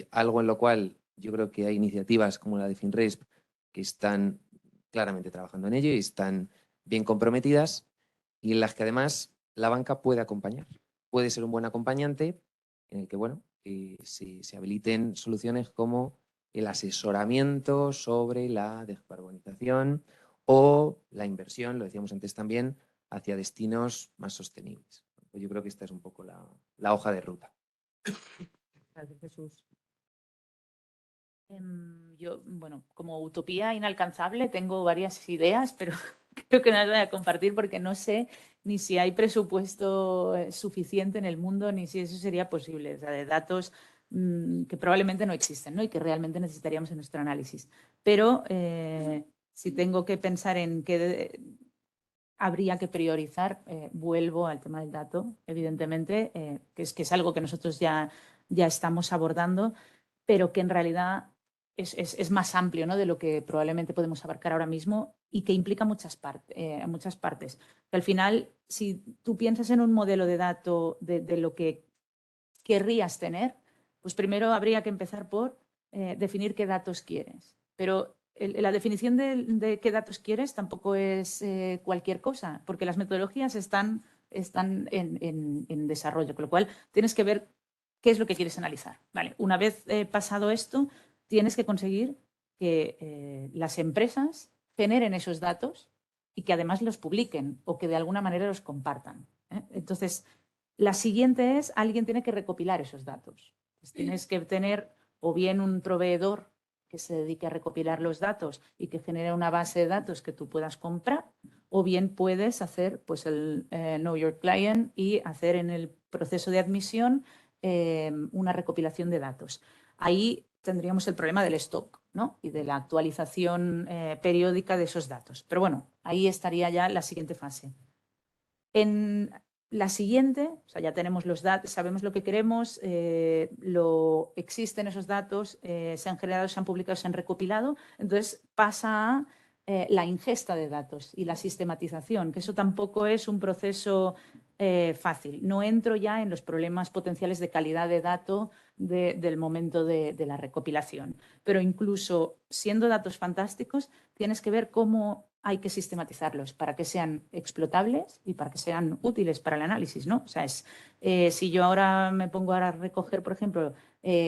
algo en lo cual yo creo que hay iniciativas como la de FinResp que están claramente trabajando en ello y están bien comprometidas y en las que además la banca puede acompañar. Puede ser un buen acompañante en el que, bueno, se habiliten soluciones como el asesoramiento sobre la descarbonización o la inversión, lo decíamos antes también, hacia destinos más sostenibles. Yo creo que esta es un poco la hoja de ruta. Gracias, Jesús. Yo, bueno, como utopía inalcanzable tengo varias ideas, pero creo que no las voy a compartir porque no sé ni si hay presupuesto suficiente en el mundo, ni si eso sería posible. O sea, de datos que probablemente no existen, ¿no? Y que realmente necesitaríamos en nuestro análisis. Pero si tengo que pensar en qué habría que priorizar, vuelvo al tema del dato, evidentemente, que es algo que nosotros ya estamos abordando, pero que en realidad es más amplio, ¿no? De lo que probablemente podemos abarcar ahora mismo y que implica muchas partes. Que al final, si tú piensas en un modelo de dato de lo que querrías tener, pues primero habría que empezar por definir qué datos quieres. Pero la definición de qué datos quieres tampoco es cualquier cosa, porque las metodologías están en desarrollo, con lo cual tienes que ver qué es lo que quieres analizar. Vale, una vez pasado esto, tienes que conseguir que las empresas generen esos datos y que además los publiquen o que de alguna manera los compartan. Entonces, la siguiente es, alguien tiene que recopilar esos datos. Entonces, tienes que tener o bien un proveedor que se dedique a recopilar los datos y que genere una base de datos que tú puedas comprar, o bien puedes hacer pues, el Know Your Client y hacer en el proceso de admisión una recopilación de datos. Ahí tendríamos el problema del stock, ¿no? Y de la actualización periódica de esos datos. Pero bueno, ahí estaría ya la siguiente fase. La siguiente, o sea, ya tenemos los datos, sabemos lo que queremos, existen esos datos, se han generado, se han publicado, se han recopilado, entonces pasa a la ingesta de datos y la sistematización, que eso tampoco es un proceso fácil. No entro ya en los problemas potenciales de calidad de dato del momento de la recopilación, pero incluso siendo datos fantásticos, tienes que ver cómo hay que sistematizarlos para que sean explotables y para que sean útiles para el análisis, ¿no? O sea, si yo ahora me pongo a recoger, por ejemplo,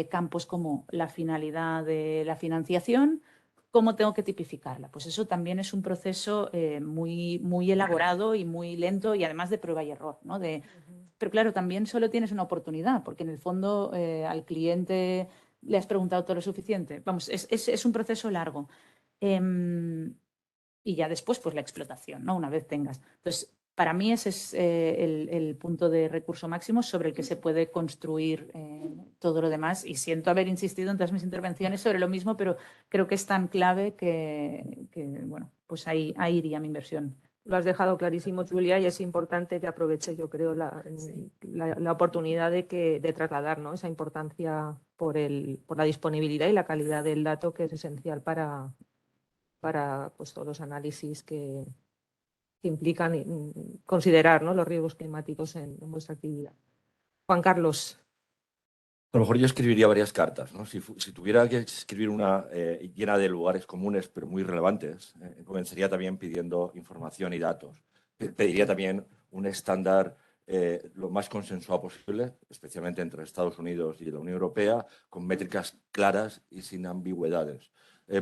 campos como la finalidad de la financiación, ¿cómo tengo que tipificarla? Pues eso también es un proceso muy elaborado y muy lento y además de prueba y error, ¿no? Pero claro, también solo tienes una oportunidad, porque en el fondo al cliente le has preguntado todo lo suficiente. Vamos, es un proceso largo. Y ya después, pues la explotación, ¿no? Una vez tengas. Entonces, para mí ese es el punto de recurso máximo sobre el que se puede construir todo lo demás. Y siento haber insistido en todas mis intervenciones sobre lo mismo, pero creo que es tan clave que bueno, pues ahí iría mi inversión. Lo has dejado clarísimo, Julia, y es importante que aproveche, yo creo, la oportunidad de trasladar, ¿no?, esa importancia por la disponibilidad y la calidad del dato, que es esencial para pues, todos los análisis que implican considerar, ¿no?, los riesgos climáticos en vuestra actividad. Juan Carlos. A lo mejor yo escribiría varias cartas, ¿no? Si tuviera que escribir una llena de lugares comunes, pero muy relevantes, comenzaría también pidiendo información y datos. Pediría también un estándar lo más consensuado posible, especialmente entre Estados Unidos y la Unión Europea, con métricas claras y sin ambigüedades.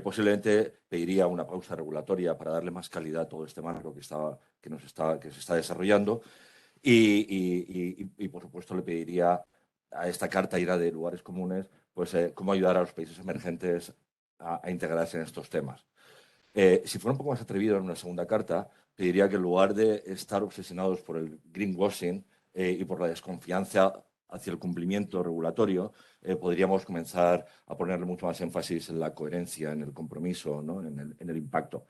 Posiblemente pediría una pausa regulatoria para darle más calidad a todo este marco que se está desarrollando y por supuesto, le pediría a esta carta llena de lugares comunes, pues cómo ayudar a los países emergentes a integrarse en estos temas. Si fuera un poco más atrevido en una segunda carta, pediría que en lugar de estar obsesionados por el greenwashing y por la desconfianza hacia el cumplimiento regulatorio, podríamos comenzar a ponerle mucho más énfasis en la coherencia, en el compromiso, ¿no?, en el impacto.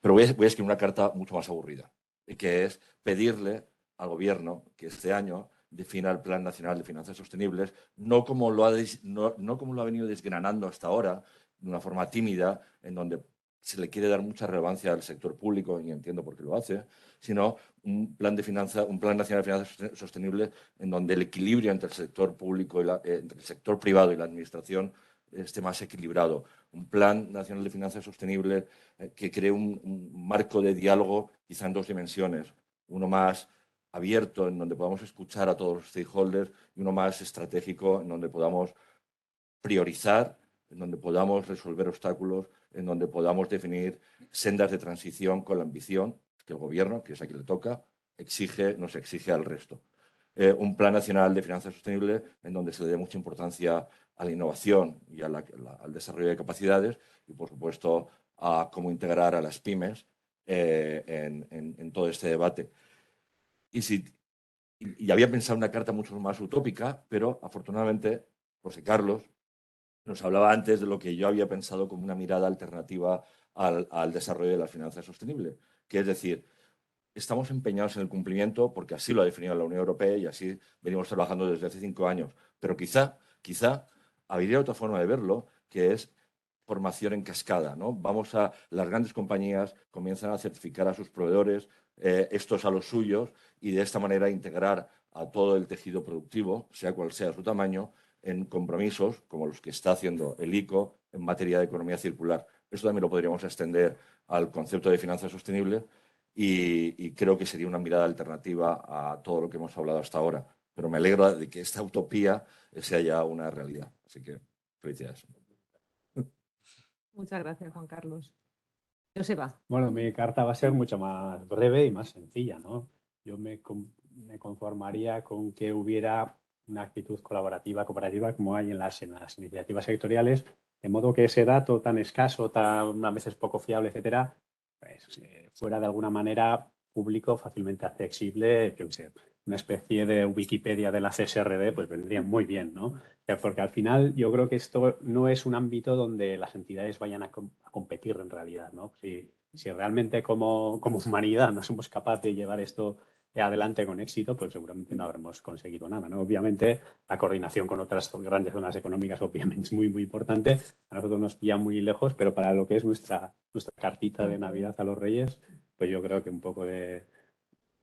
Pero voy a escribir una carta mucho más aburrida, que es pedirle al Gobierno que este año defina el Plan Nacional de Finanzas Sostenibles, no como lo ha venido desgranando hasta ahora, de una forma tímida, en donde se le quiere dar mucha relevancia al sector público, y entiendo por qué lo hace, sino un Plan Nacional de Finanzas Sostenibles en donde el equilibrio entre el sector público entre el sector privado y la administración esté más equilibrado. Un Plan Nacional de Finanzas Sostenibles que cree un marco de diálogo quizá en dos dimensiones. Uno más abierto, en donde podamos escuchar a todos los stakeholders, y uno más estratégico, en donde podamos priorizar, en donde podamos resolver obstáculos, en donde podamos definir sendas de transición con la ambición que el Gobierno, que es a quien le toca, nos exige al resto. Un Plan Nacional de Finanzas Sostenibles en donde se le dé mucha importancia a la innovación y al desarrollo de capacidades y, por supuesto, a cómo integrar a las pymes en todo este debate. Y había pensado una carta mucho más utópica, pero afortunadamente José Carlos nos hablaba antes de lo que yo había pensado como una mirada alternativa al desarrollo de las finanzas sostenibles, que es decir, estamos empeñados en el cumplimiento porque así lo ha definido la Unión Europea y así venimos trabajando desde hace 5 años, pero quizá habría otra forma de verlo, que es formación en cascada, ¿no? Las grandes compañías comienzan a certificar a sus proveedores, estos a los suyos, y de esta manera integrar a todo el tejido productivo, sea cual sea su tamaño, en compromisos como los que está haciendo el ICO en materia de economía circular. Eso también lo podríamos extender al concepto de finanzas sostenibles y creo que sería una mirada alternativa a todo lo que hemos hablado hasta ahora. Pero me alegro de que esta utopía sea ya una realidad. Así que felicidades. Muchas gracias, Juan Carlos. Joseba. Bueno, mi carta va a ser mucho más breve y más sencilla, ¿no? Yo me conformaría con que hubiera una actitud colaborativa, cooperativa, como hay en las iniciativas sectoriales, de modo que ese dato tan escaso, a veces poco fiable, etcétera, pues, fuera de alguna manera público, fácilmente accesible, que una especie de Wikipedia de la CSRD, pues vendría muy bien, ¿no? Porque al final yo creo que esto no es un ámbito donde las entidades vayan a competir en realidad, ¿no? Si realmente como humanidad no somos capaces de llevar esto adelante con éxito, pues seguramente no habremos conseguido nada, ¿no? Obviamente, la coordinación con otras grandes zonas económicas obviamente es muy, muy importante. A nosotros nos pilla muy lejos, pero para lo que es nuestra cartita de Navidad a los Reyes, pues yo creo que un poco de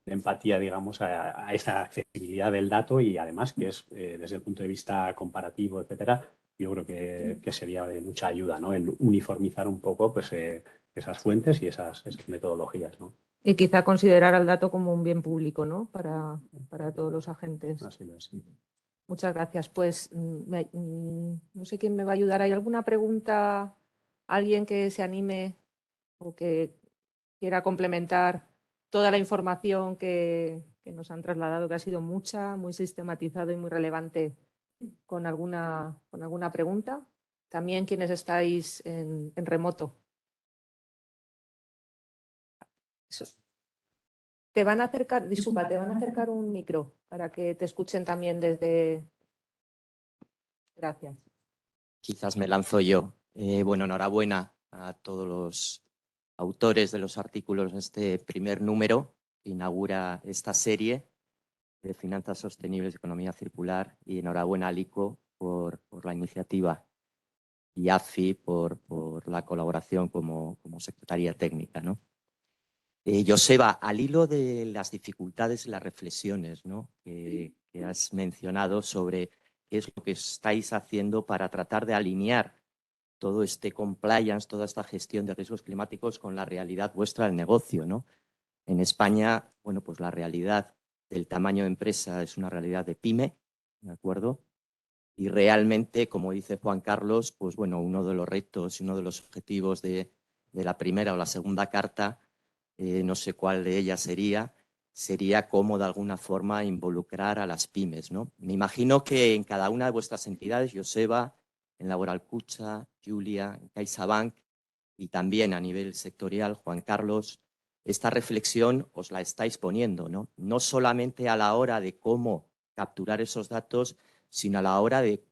empatía, digamos, a esa accesibilidad del dato y además que es desde el punto de vista comparativo, etcétera, yo creo que sería de mucha ayuda, ¿no? El uniformizar un poco pues, esas fuentes y esas metodologías, ¿no? Y quizá considerar al dato como un bien público, ¿no? Para todos los agentes. Así lo es. Sí. Muchas gracias. Pues no sé quién me va a ayudar. ¿Hay alguna pregunta? ¿Alguien que se anime o que quiera complementar toda la información que nos han trasladado, que ha sido mucha, muy sistematizado y muy relevante, con alguna pregunta? También quienes estáis en remoto. Eso. Te van a acercar, disculpa, te van a acercar un micro para que te escuchen también desde... Gracias. Quizás me lanzo yo. Bueno, enhorabuena a todos los autores de los artículos de este primer número que inaugura esta serie de finanzas sostenibles y economía circular, y enhorabuena a LICO por la iniciativa y AFI por la colaboración como secretaría técnica, ¿no? Joseba, al hilo de las dificultades y las reflexiones, ¿no? que has mencionado sobre qué es lo que estáis haciendo para tratar de alinear todo este compliance, toda esta gestión de riesgos climáticos con la realidad vuestra del negocio, ¿no? En España, bueno, pues la realidad del tamaño de empresa es una realidad de pyme, ¿de acuerdo? Y realmente, como dice Juan Carlos, pues bueno, uno de los retos y uno de los objetivos de la primera o la segunda carta, no sé cuál de ellas sería cómo de alguna forma involucrar a las pymes, ¿no? Me imagino que en cada una de vuestras entidades, Joseba, en Laboral Kutxa, Julia, en CaixaBank y también a nivel sectorial, Juan Carlos, esta reflexión os la estáis poniendo, ¿no? No solamente a la hora de cómo capturar esos datos, sino a la hora de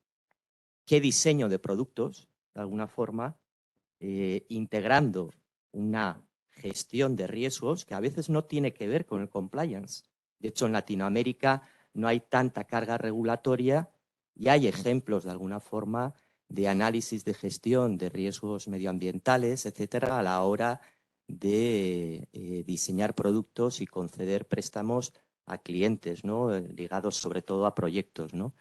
qué diseño de productos, de alguna forma, integrando una gestión de riesgos que a veces no tiene que ver con el compliance. De hecho, en Latinoamérica no hay tanta carga regulatoria y hay ejemplos, de alguna forma, de análisis de gestión de riesgos medioambientales, etcétera, a la hora de diseñar productos y conceder préstamos a clientes, ¿no? Ligados sobre todo a proyectos, ¿no?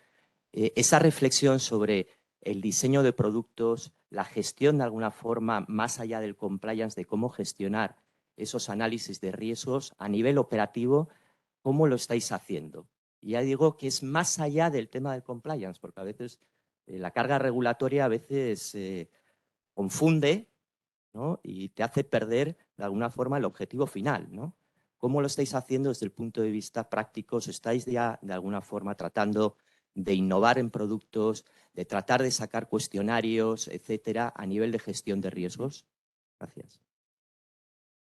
Esa reflexión sobre el diseño de productos, la gestión de alguna forma más allá del compliance, de cómo gestionar esos análisis de riesgos a nivel operativo, ¿cómo lo estáis haciendo? Y ya digo que es más allá del tema del compliance, porque a veces la carga regulatoria a veces confunde, ¿no? Y te hace perder de alguna forma el objetivo final, ¿no? ¿Cómo lo estáis haciendo desde el punto de vista práctico? ¿Estáis ya de alguna forma tratando de innovar en productos, de tratar de sacar cuestionarios, etcétera, a nivel de gestión de riesgos? Gracias.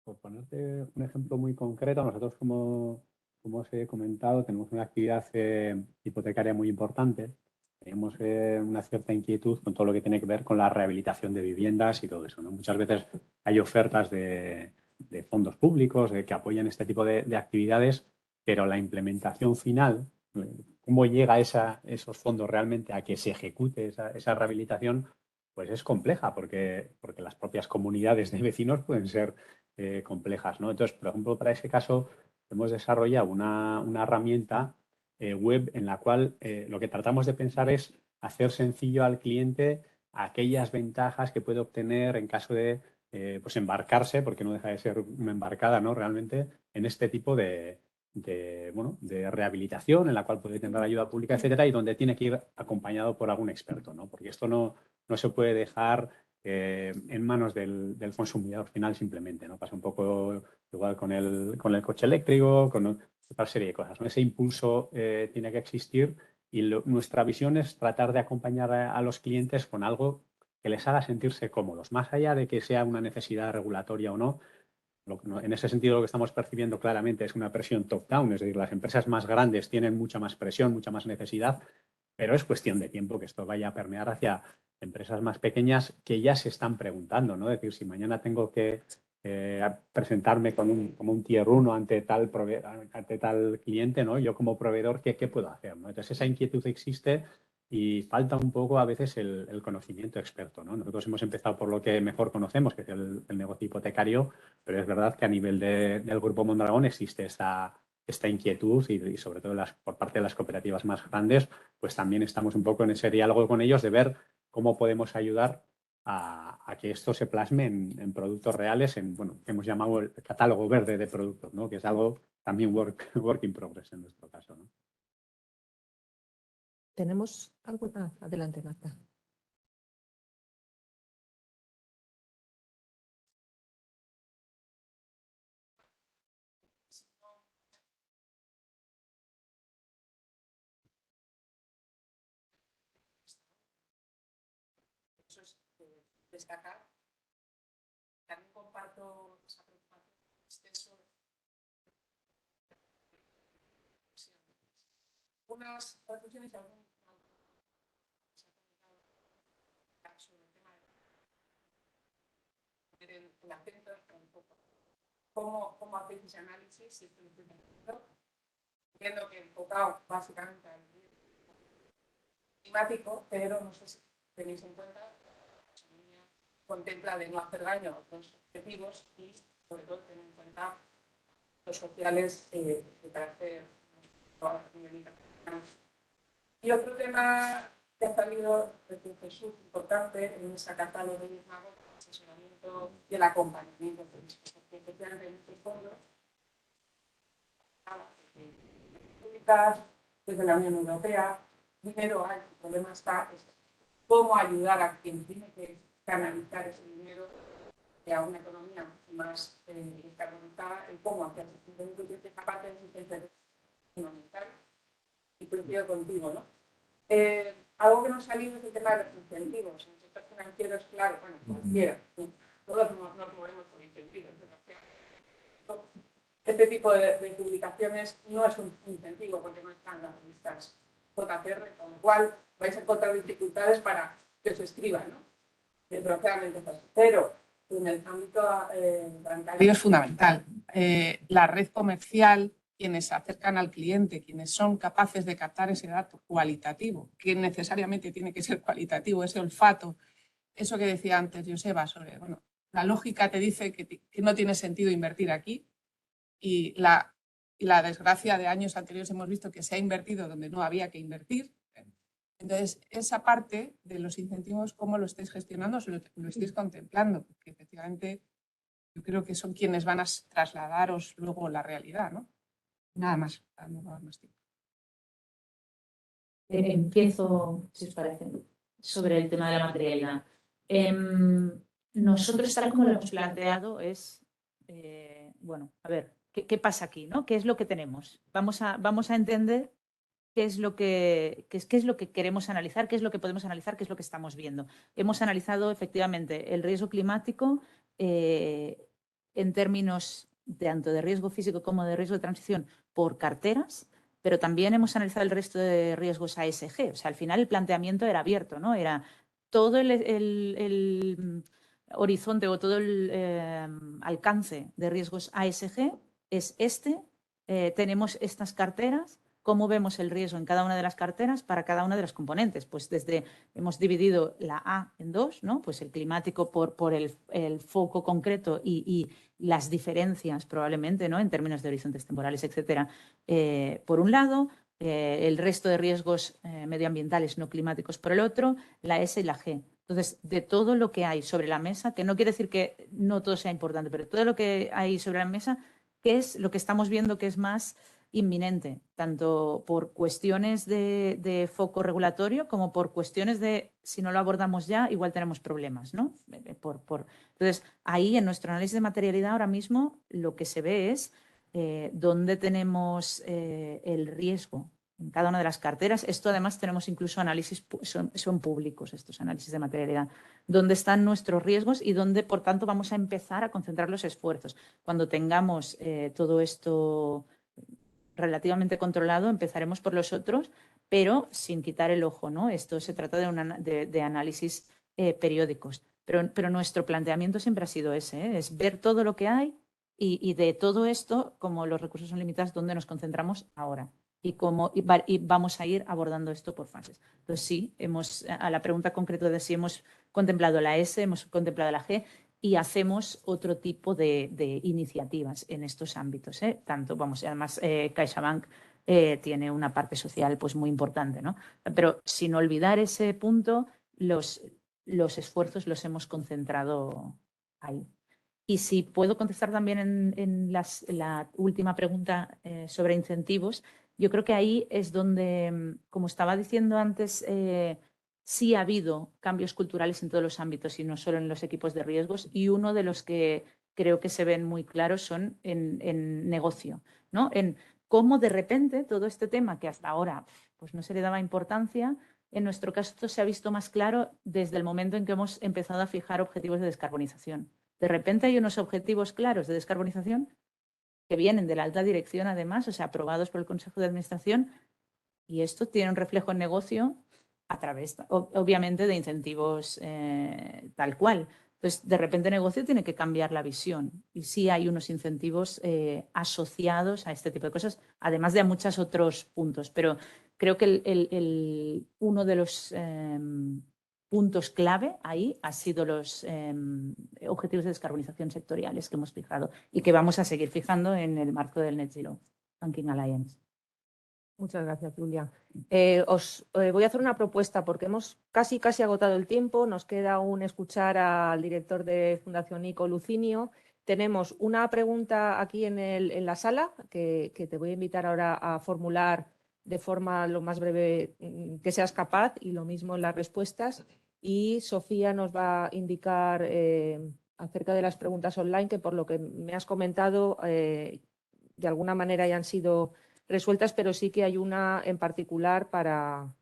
Por ponerte un ejemplo muy concreto, nosotros, como os he comentado, tenemos una actividad hipotecaria muy importante. Tenemos una cierta inquietud con todo lo que tiene que ver con la rehabilitación de viviendas y todo eso, ¿no? Muchas veces hay ofertas de fondos públicos que apoyan este tipo de actividades, pero la implementación final, cómo llega esos fondos realmente a que se ejecute esa rehabilitación, pues es compleja, porque las propias comunidades de vecinos pueden ser complejas, ¿no? Entonces, por ejemplo, para ese caso hemos desarrollado una herramienta web en la cual lo que tratamos de pensar es hacer sencillo al cliente aquellas ventajas que puede obtener en caso de pues embarcarse, porque no deja de ser una embarcada, ¿no? Realmente en este tipo de rehabilitación en la cual puede tener ayuda pública, etcétera, y donde tiene que ir acompañado por algún experto, ¿no? Porque esto no se puede dejar en manos del consumidor final simplemente, ¿no? Pasa un poco igual con el coche eléctrico, con otra serie de cosas, ¿no? Ese impulso tiene que existir y nuestra visión es tratar de acompañar a los clientes con algo que les haga sentirse cómodos, más allá de que sea una necesidad regulatoria o no. En ese sentido, lo que estamos percibiendo claramente es una presión top-down, es decir, las empresas más grandes tienen mucha más presión, mucha más necesidad, pero es cuestión de tiempo que esto vaya a permear hacia empresas más pequeñas que ya se están preguntando, ¿no? Es decir, si mañana tengo que presentarme como un tier 1 ante tal cliente, ¿no? Yo como proveedor, ¿qué puedo hacer, ¿no? Entonces, esa inquietud existe y falta un poco a veces el conocimiento experto, ¿no? Nosotros hemos empezado por lo que mejor conocemos, que es el negocio hipotecario, pero es verdad que a nivel del Grupo Mondragón existe esta inquietud y sobre todo por parte de las cooperativas más grandes, pues también estamos un poco en ese diálogo con ellos de ver cómo podemos ayudar a que esto se plasme en productos reales, bueno, que hemos llamado el catálogo verde de productos, ¿no? Que es algo también work in progress en nuestro caso, ¿no? ¿Tenemos alguna? Adelante, Marta. Eso es destacar. También comparto esa preocupación exceso. Unas reflexiones y algún sobre el tema de el acento un poco. ¿Cómo hacéis ese análisis? Entiendo que enfocado básicamente al climático, pero no sé si tenéis en cuenta que la taxonomía contempla de no hacer daño a los objetivos y, sobre todo, tener en cuenta los sociales de carácter y otro tema que ha salido desde Jesús importante en esa catálogo de Mago, el asesoramiento y el acompañamiento, porque efectivamente en estos fondos públicas desde la Unión Europea, dinero hay, el problema está es cómo ayudar a quien tiene que canalizar ese dinero a una economía más descarbonizada, el cómo hacer esa parte de asistencia fundamental. Y coincido contigo, ¿no? Algo que no ha salido es el tema de los incentivos. En el sector financiero es claro, bueno, cualquiera, todos nos movemos por incentivos. Este tipo de publicaciones no es un incentivo porque no están las revistas JCR, con lo cual vais a encontrar dificultades para que os escriban, ¿no? Desgraciadamente es así. Pero en el ámbito bancario es fundamental. La red comercial, quienes se acercan al cliente, quienes son capaces de captar ese dato cualitativo, que necesariamente tiene que ser cualitativo, ese olfato, eso que decía antes Joseba sobre, bueno, la lógica te dice que no tiene sentido invertir aquí y la desgracia de años anteriores hemos visto que se ha invertido donde no había que invertir. Entonces, esa parte de los incentivos, ¿cómo lo estáis gestionando? ¿Lo estáis contemplando? Porque efectivamente yo creo que son quienes van a trasladaros luego la realidad, ¿no? Nada más, para no dar más tiempo. Empiezo, si os parece, sobre el tema de la materialidad. Nosotros, tal como lo hemos planteado, es, bueno, a ver, ¿qué pasa aquí, ¿no? ¿Qué es lo que tenemos? Vamos a entender qué es lo que queremos analizar, qué es lo que podemos analizar, qué es lo que estamos viendo. Hemos analizado efectivamente el riesgo climático en términos tanto de riesgo físico como de riesgo de transición por carteras, pero también hemos analizado el resto de riesgos ASG. O sea, al final el planteamiento era abierto, ¿no? Era todo el horizonte o todo el alcance de riesgos ASG es tenemos estas carteras. ¿Cómo vemos el riesgo en cada una de las carteras para cada una de las componentes? Pues hemos dividido la A en dos, ¿no? Pues el climático por el foco concreto y las diferencias probablemente, ¿no? En términos de horizontes temporales, etcétera. Por un lado, el resto de riesgos medioambientales no climáticos por el otro, la S y la G. Entonces, de todo lo que hay sobre la mesa, que no quiere decir que no todo sea importante, pero todo lo que hay sobre la mesa, ¿qué es lo que estamos viendo que es más inminente, tanto por cuestiones de foco regulatorio como por cuestiones de, si no lo abordamos ya, igual tenemos problemas, ¿no? Entonces, ahí en nuestro análisis de materialidad ahora mismo lo que se ve es dónde tenemos el riesgo en cada una de las carteras. Esto además tenemos incluso análisis, son públicos estos análisis de materialidad, dónde están nuestros riesgos y dónde, por tanto, vamos a empezar a concentrar los esfuerzos. Cuando tengamos todo esto relativamente controlado, empezaremos por los otros, pero sin quitar el ojo, ¿no? Esto se trata de análisis periódicos. Pero nuestro planteamiento siempre ha sido ese, ¿eh? Es ver todo lo que hay y de todo esto, como los recursos son limitados, ¿dónde nos concentramos ahora? Y vamos a ir abordando esto por fases. Entonces, sí, a la pregunta concreta de si hemos contemplado la S, hemos contemplado la G y hacemos otro tipo de iniciativas en estos ámbitos, ¿eh? Tanto, además, CaixaBank tiene una parte social pues, muy importante, ¿no? Pero sin olvidar ese punto, los esfuerzos los hemos concentrado ahí. Y si puedo contestar también en la última pregunta sobre incentivos, yo creo que ahí es donde, como estaba diciendo antes, sí ha habido cambios culturales en todos los ámbitos y no solo en los equipos de riesgos. Y uno de los que creo que se ven muy claros son en negocio, ¿no? En cómo de repente todo este tema que hasta ahora pues, no se le daba importancia, en nuestro caso esto se ha visto más claro desde el momento en que hemos empezado a fijar objetivos de descarbonización. De repente hay unos objetivos claros de descarbonización que vienen de la alta dirección, además, o sea, aprobados por el Consejo de Administración, y esto tiene un reflejo en negocio a través, obviamente, de incentivos tal cual. Entonces, de repente, el negocio tiene que cambiar la visión y sí hay unos incentivos asociados a este tipo de cosas, además de a muchos otros puntos. Pero creo que uno de los puntos clave ahí ha sido los objetivos de descarbonización sectoriales que hemos fijado y que vamos a seguir fijando en el marco del Net Zero Banking Alliance. Muchas gracias, Julia. Os voy a hacer una propuesta porque hemos casi agotado el tiempo. Nos queda aún escuchar al director de Fundación ICO, Lucinio. Tenemos una pregunta aquí en la sala que te voy a invitar ahora a formular de forma lo más breve que seas capaz, y lo mismo en las respuestas. Y Sofía nos va a indicar acerca de las preguntas online, que por lo que me has comentado, de alguna manera ya han sido resueltas, pero sí que hay una en particular para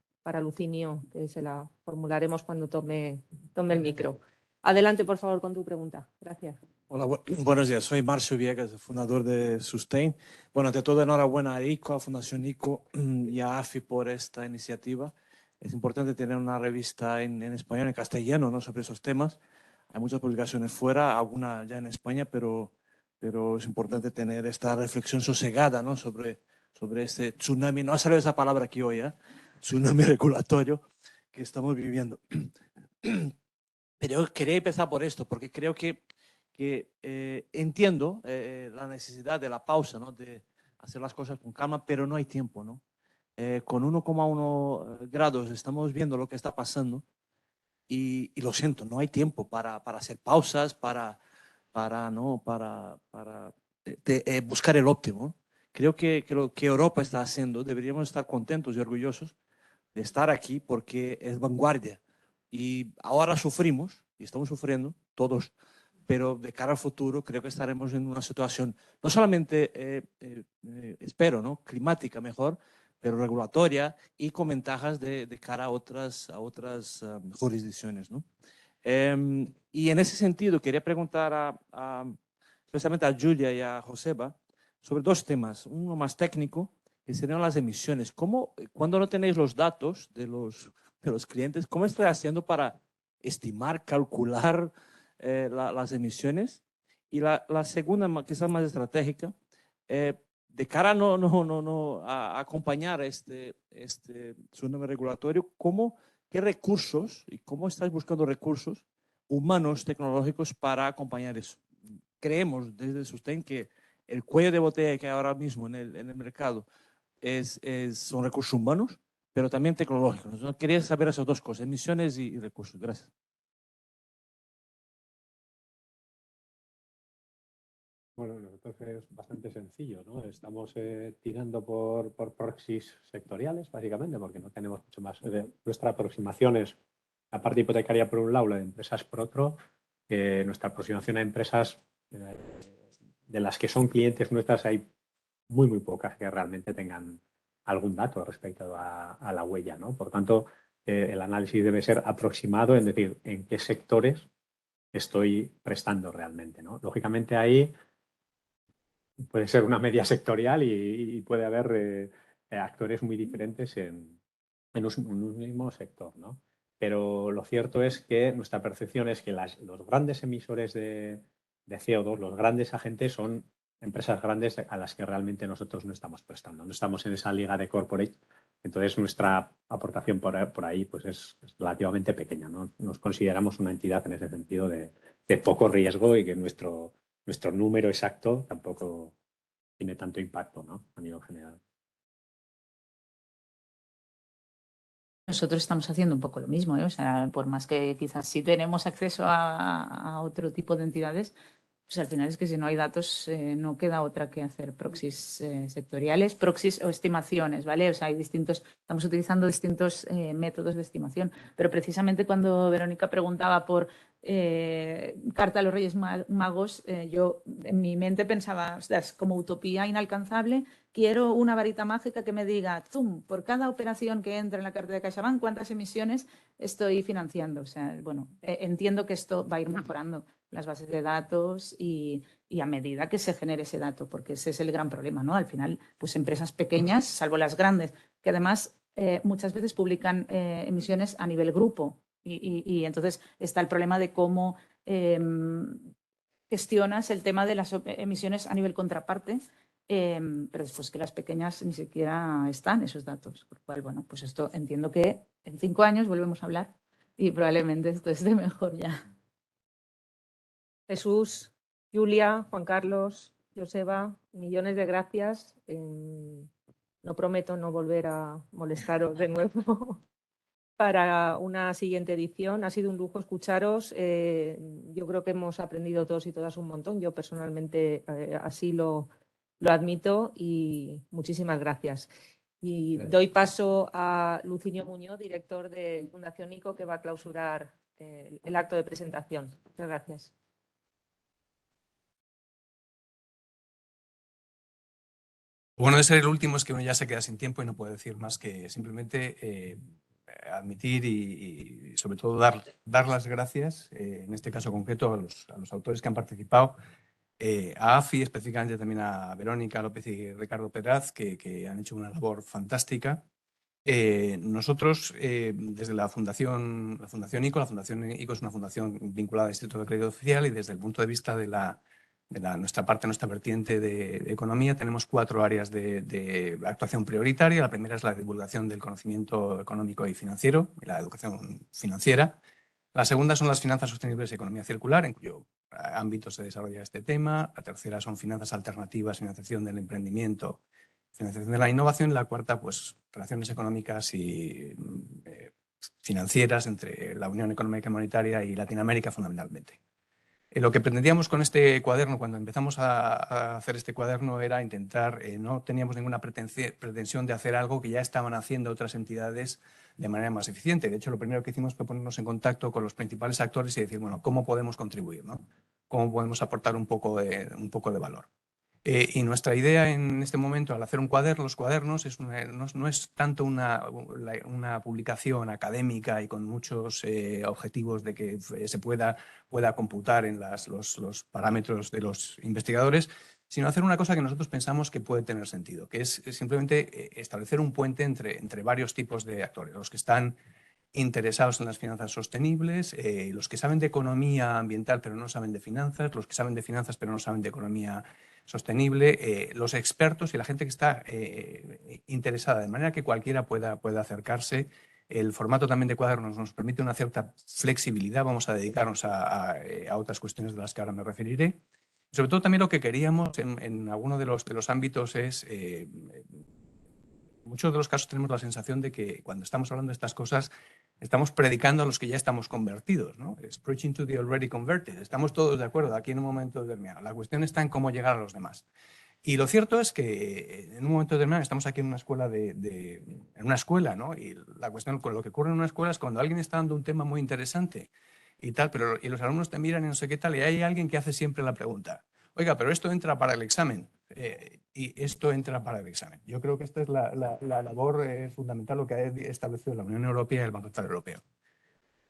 Lucinio, que se la formularemos cuando tome el micro. Adelante, por favor, con tu pregunta. Gracias. Hola, buenos días. Soy Marcio Viegas, fundador de Sustain. Bueno, ante todo, enhorabuena a ICO, a Fundación ICO y a AFI por esta iniciativa. Es importante tener una revista en español, en castellano, ¿no?, sobre esos temas. Hay muchas publicaciones fuera, alguna ya en España, pero es importante tener esta reflexión sosegada, ¿no?, sobre este tsunami. No ha salido esa palabra aquí hoy, ¿eh? Tsunami regulatorio que estamos viviendo. Pero quería empezar por esto, porque creo que entiendo la necesidad de la pausa, ¿no?, de hacer las cosas con calma, pero no hay tiempo, ¿no? Con 1,1 grados estamos viendo lo que está pasando y lo siento, no hay tiempo para hacer pausas, para buscar el óptimo. Creo que lo que Europa está haciendo, deberíamos estar contentos y orgullosos de estar aquí porque es vanguardia. Y ahora sufrimos, y estamos sufriendo todos, pero de cara al futuro creo que estaremos en una situación no solamente, espero, ¿no?, climática mejor, pero regulatoria y con ventajas de cara a otras jurisdicciones, ¿no? Y en ese sentido quería preguntar especialmente a Julia y a Joseba sobre dos temas. Uno más técnico, que serían las emisiones. Cuando no tenéis los datos de los clientes, cómo estáis haciendo para estimar, calcular las emisiones? Y la segunda, quizás más estratégica, de cara a acompañar este tsunami regulatorio, ¿qué recursos y cómo estáis buscando recursos humanos, tecnológicos para acompañar eso? Creemos desde Sustain que el cuello de botella que hay ahora mismo en el mercado son recursos humanos, pero también tecnológicos. Entonces, quería saber esas dos cosas, emisiones y recursos. Gracias. Bueno, nosotros es bastante sencillo, ¿no? Estamos tirando por proxies sectoriales, básicamente, porque no tenemos mucho más. Nuestra aproximación es la parte hipotecaria por un lado, la de empresas por otro. Nuestra aproximación a empresas de las que son clientes nuestras, hay muy pocas que realmente tengan algún dato respecto a la huella, ¿no? Por tanto, el análisis debe ser aproximado, es decir, en qué sectores estoy prestando realmente, ¿no? Lógicamente ahí puede ser una media sectorial y puede haber actores muy diferentes en un mismo sector, ¿no? pero lo cierto es que nuestra percepción es que los grandes emisores de CO2, los grandes agentes son empresas grandes a las que realmente nosotros no estamos prestando, no estamos en esa liga de corporate. Entonces, nuestra aportación por ahí pues es relativamente pequeña, ¿no? Nos consideramos una entidad en ese sentido de poco riesgo y que nuestro número exacto tampoco tiene tanto impacto, ¿no? A nivel general. Nosotros estamos haciendo un poco lo mismo, ¿eh? O sea, por más que quizás sí tenemos acceso a otro tipo de entidades, pues al final es que si no hay datos no queda otra que hacer proxies sectoriales, proxies o estimaciones, ¿vale? O sea, estamos utilizando distintos métodos de estimación, pero precisamente cuando Verónica preguntaba por Carta a los Reyes Magos, yo en mi mente pensaba, ostras, como utopía inalcanzable, quiero una varita mágica que me diga, ¡zum!, por cada operación que entra en la cartera de CaixaBank, ¿cuántas emisiones estoy financiando? O sea, bueno, entiendo que esto va a ir mejorando las bases de datos y a medida que se genere ese dato, porque ese es el gran problema, ¿no? Al final, pues empresas pequeñas, salvo las grandes, que además muchas veces publican emisiones a nivel grupo y entonces está el problema de cómo gestionas el tema de las emisiones a nivel contraparte, pero después que las pequeñas ni siquiera están esos datos. Por lo cual, bueno, pues esto entiendo que en 5 años volvemos a hablar y probablemente esto esté mejor ya. Jesús, Julia, Juan Carlos, Joseba, millones de gracias. No prometo no volver a molestaros de nuevo para una siguiente edición. Ha sido un lujo escucharos. Yo creo que hemos aprendido todos y todas un montón. Yo personalmente así lo admito y muchísimas gracias. Y doy paso a Lucinio Muñoz, director de Fundación ICO, que va a clausurar el acto de presentación. Muchas gracias. Bueno de ser el último es que uno ya se queda sin tiempo y no puede decir más que simplemente admitir y sobre todo dar las gracias, en este caso concreto, a los autores que han participado, a AFI, específicamente también a Verónica López y Ricardo Pedraz, que han hecho una labor fantástica. Nosotros, desde la Fundación ICO, la Fundación ICO es una fundación vinculada al Instituto de Crédito Oficial y desde el punto de vista de nuestra vertiente de economía, tenemos 4 áreas de actuación prioritaria. La primera es la divulgación del conocimiento económico y financiero, la educación financiera. La segunda son las finanzas sostenibles y economía circular, en cuyo ámbito se desarrolla este tema. La tercera son finanzas alternativas, financiación del emprendimiento, financiación de la innovación. La cuarta, pues, relaciones económicas y financieras entre la Unión Económica y Monetaria y Latinoamérica, fundamentalmente. Lo que pretendíamos con este cuaderno, cuando empezamos a hacer este cuaderno, era intentar, no teníamos ninguna pretensión de hacer algo que ya estaban haciendo otras entidades de manera más eficiente. De hecho, lo primero que hicimos fue ponernos en contacto con los principales actores y decir, bueno, ¿cómo podemos contribuir, ¿no? ¿Cómo podemos aportar un poco de valor? Y nuestra idea en este momento, al hacer un cuaderno, los cuadernos, no es tanto una publicación académica y con muchos objetivos de que se pueda computar en los parámetros de los investigadores, sino hacer una cosa que nosotros pensamos que puede tener sentido, que es simplemente establecer un puente entre varios tipos de actores, los que están interesados en las finanzas sostenibles, los que saben de economía ambiental pero no saben de finanzas, los que saben de finanzas pero no saben de economía sostenible, los expertos y la gente que está interesada, de manera que cualquiera pueda acercarse. El formato también de cuadernos nos permite una cierta flexibilidad. Vamos a dedicarnos a otras cuestiones de las que ahora me referiré. Sobre todo también lo que queríamos en alguno de los ámbitos es, en muchos de los casos tenemos la sensación de que cuando estamos hablando de estas cosas estamos predicando a los que ya estamos convertidos, ¿no? Es preaching to the already converted. Estamos todos de acuerdo aquí en un momento determinado. La cuestión está en cómo llegar a los demás. Y lo cierto es que en un momento determinado estamos aquí en una escuela, en una escuela, ¿no? Y la cuestión, con lo que ocurre en una escuela es cuando alguien está dando un tema muy interesante y tal, y los alumnos te miran y no sé qué tal, y hay alguien que hace siempre la pregunta, oiga, pero esto entra para el examen. Y esto entra para el examen. Yo creo que esta es la labor fundamental, lo que ha establecido la Unión Europea y el Banco Central Europeo.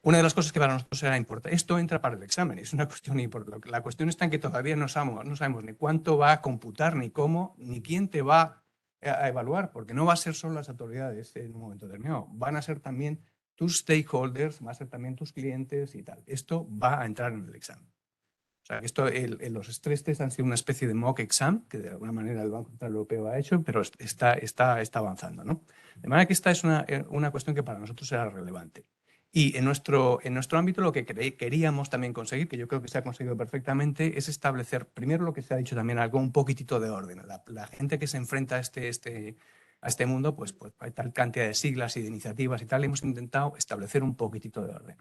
Una de las cosas que para nosotros era importante, esto entra para el examen, es una cuestión importante. La cuestión está en que todavía no sabemos ni cuánto va a computar, ni cómo, ni quién te va a evaluar, porque no va a ser solo las autoridades en un momento determinado, van a ser también tus stakeholders, va a ser también tus clientes y tal. Esto va a entrar en el examen. O sea, esto, los stress test han sido una especie de mock exam que de alguna manera el Banco Central Europeo ha hecho, pero está avanzando, ¿no? De manera que esta es una cuestión que para nosotros era relevante. Y en nuestro ámbito lo que queríamos también conseguir, que yo creo que se ha conseguido perfectamente, es establecer, primero lo que se ha dicho también, algo un poquitito de orden. La gente que se enfrenta a este mundo, pues hay tal cantidad de siglas y de iniciativas y tal, hemos intentado establecer un poquitito de orden.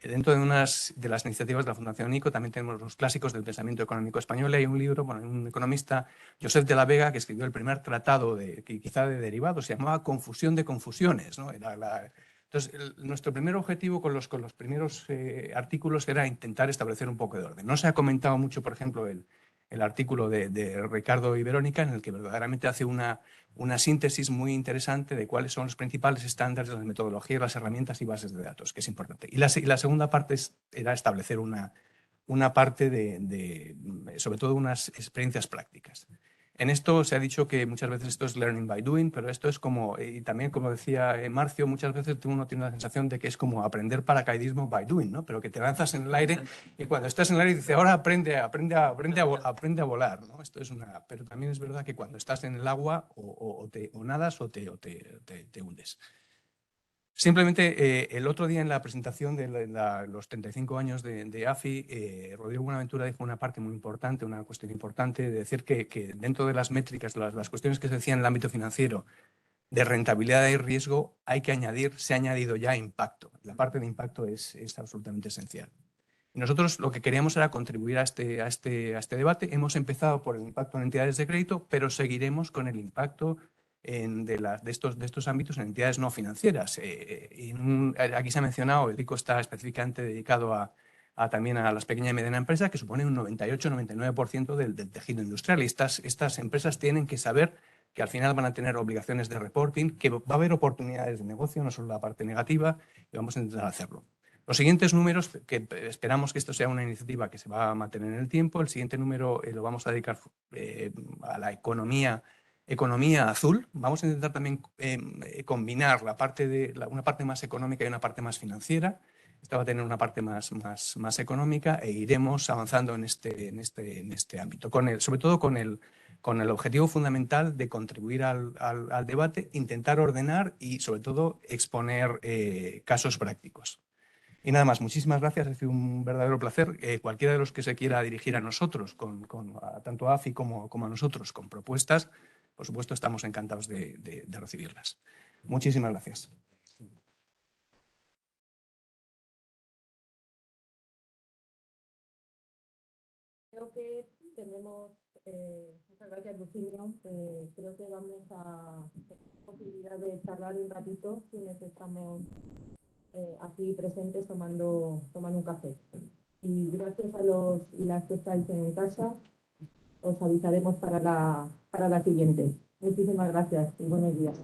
Dentro de de las iniciativas de la Fundación ICO también tenemos los clásicos del pensamiento económico español. Y hay un libro, bueno, un economista, Josep de la Vega, que escribió el primer tratado, quizá de derivados, se llamaba Confusión de confusiones, ¿no? Entonces, nuestro primer objetivo con los primeros artículos era intentar establecer un poco de orden. No se ha comentado mucho, por ejemplo, el artículo de Ricardo y Verónica, en el que verdaderamente hace una síntesis muy interesante de cuáles son los principales estándares de las metodologías, las herramientas y bases de datos, que es importante. Y la segunda parte era establecer una parte sobre todo unas experiencias prácticas. En esto se ha dicho que muchas veces esto es learning by doing, pero esto es como, y también como decía Marcio, muchas veces uno tiene la sensación de que es como aprender paracaidismo by doing, ¿no? Pero que te lanzas en el aire y cuando estás en el aire dices, ahora aprende a volar, ¿no? Pero también es verdad que cuando estás en el agua o nadas o te hundes. Simplemente el otro día en la presentación de los 35 años de AFI, Rodrigo Buenaventura dijo una parte muy importante, una cuestión importante, de decir que dentro de las métricas, las cuestiones que se decían en el ámbito financiero de rentabilidad y riesgo, se ha añadido ya impacto. La parte de impacto es absolutamente esencial. Y nosotros lo que queríamos era contribuir a este debate. Hemos empezado por el impacto en entidades de crédito, pero seguiremos con el impacto de estos ámbitos en entidades no financieras. Aquí se ha mencionado, el ICO está específicamente dedicado también a las pequeñas y medianas empresas, que suponen un 98-99% del tejido industrial. Y estas empresas tienen que saber que al final van a tener obligaciones de reporting, que va a haber oportunidades de negocio, no solo la parte negativa, y vamos a intentar hacerlo. Los siguientes números, que esperamos que esto sea una iniciativa que se va a mantener en el tiempo. El siguiente número lo vamos a dedicar a la economía azul. Vamos a intentar también combinar una parte más económica y una parte más financiera. Esta va a tener una parte más económica e iremos avanzando en este ámbito, sobre todo con el objetivo fundamental de contribuir al debate, intentar ordenar y sobre todo exponer casos prácticos. Y nada más, muchísimas gracias, ha sido un verdadero placer. Cualquiera de los que se quiera dirigir a nosotros, tanto a AFI como a nosotros, con propuestas, por supuesto, estamos encantados de recibirlas. Muchísimas gracias. Creo que tenemos, muchas gracias, Lucilio. Creo que vamos a tener la posibilidad de charlar un ratito quienes estamos aquí presentes tomando un café. Y gracias a los y las que estáis en casa, os avisaremos para la siguiente. Muchísimas gracias y buenos días.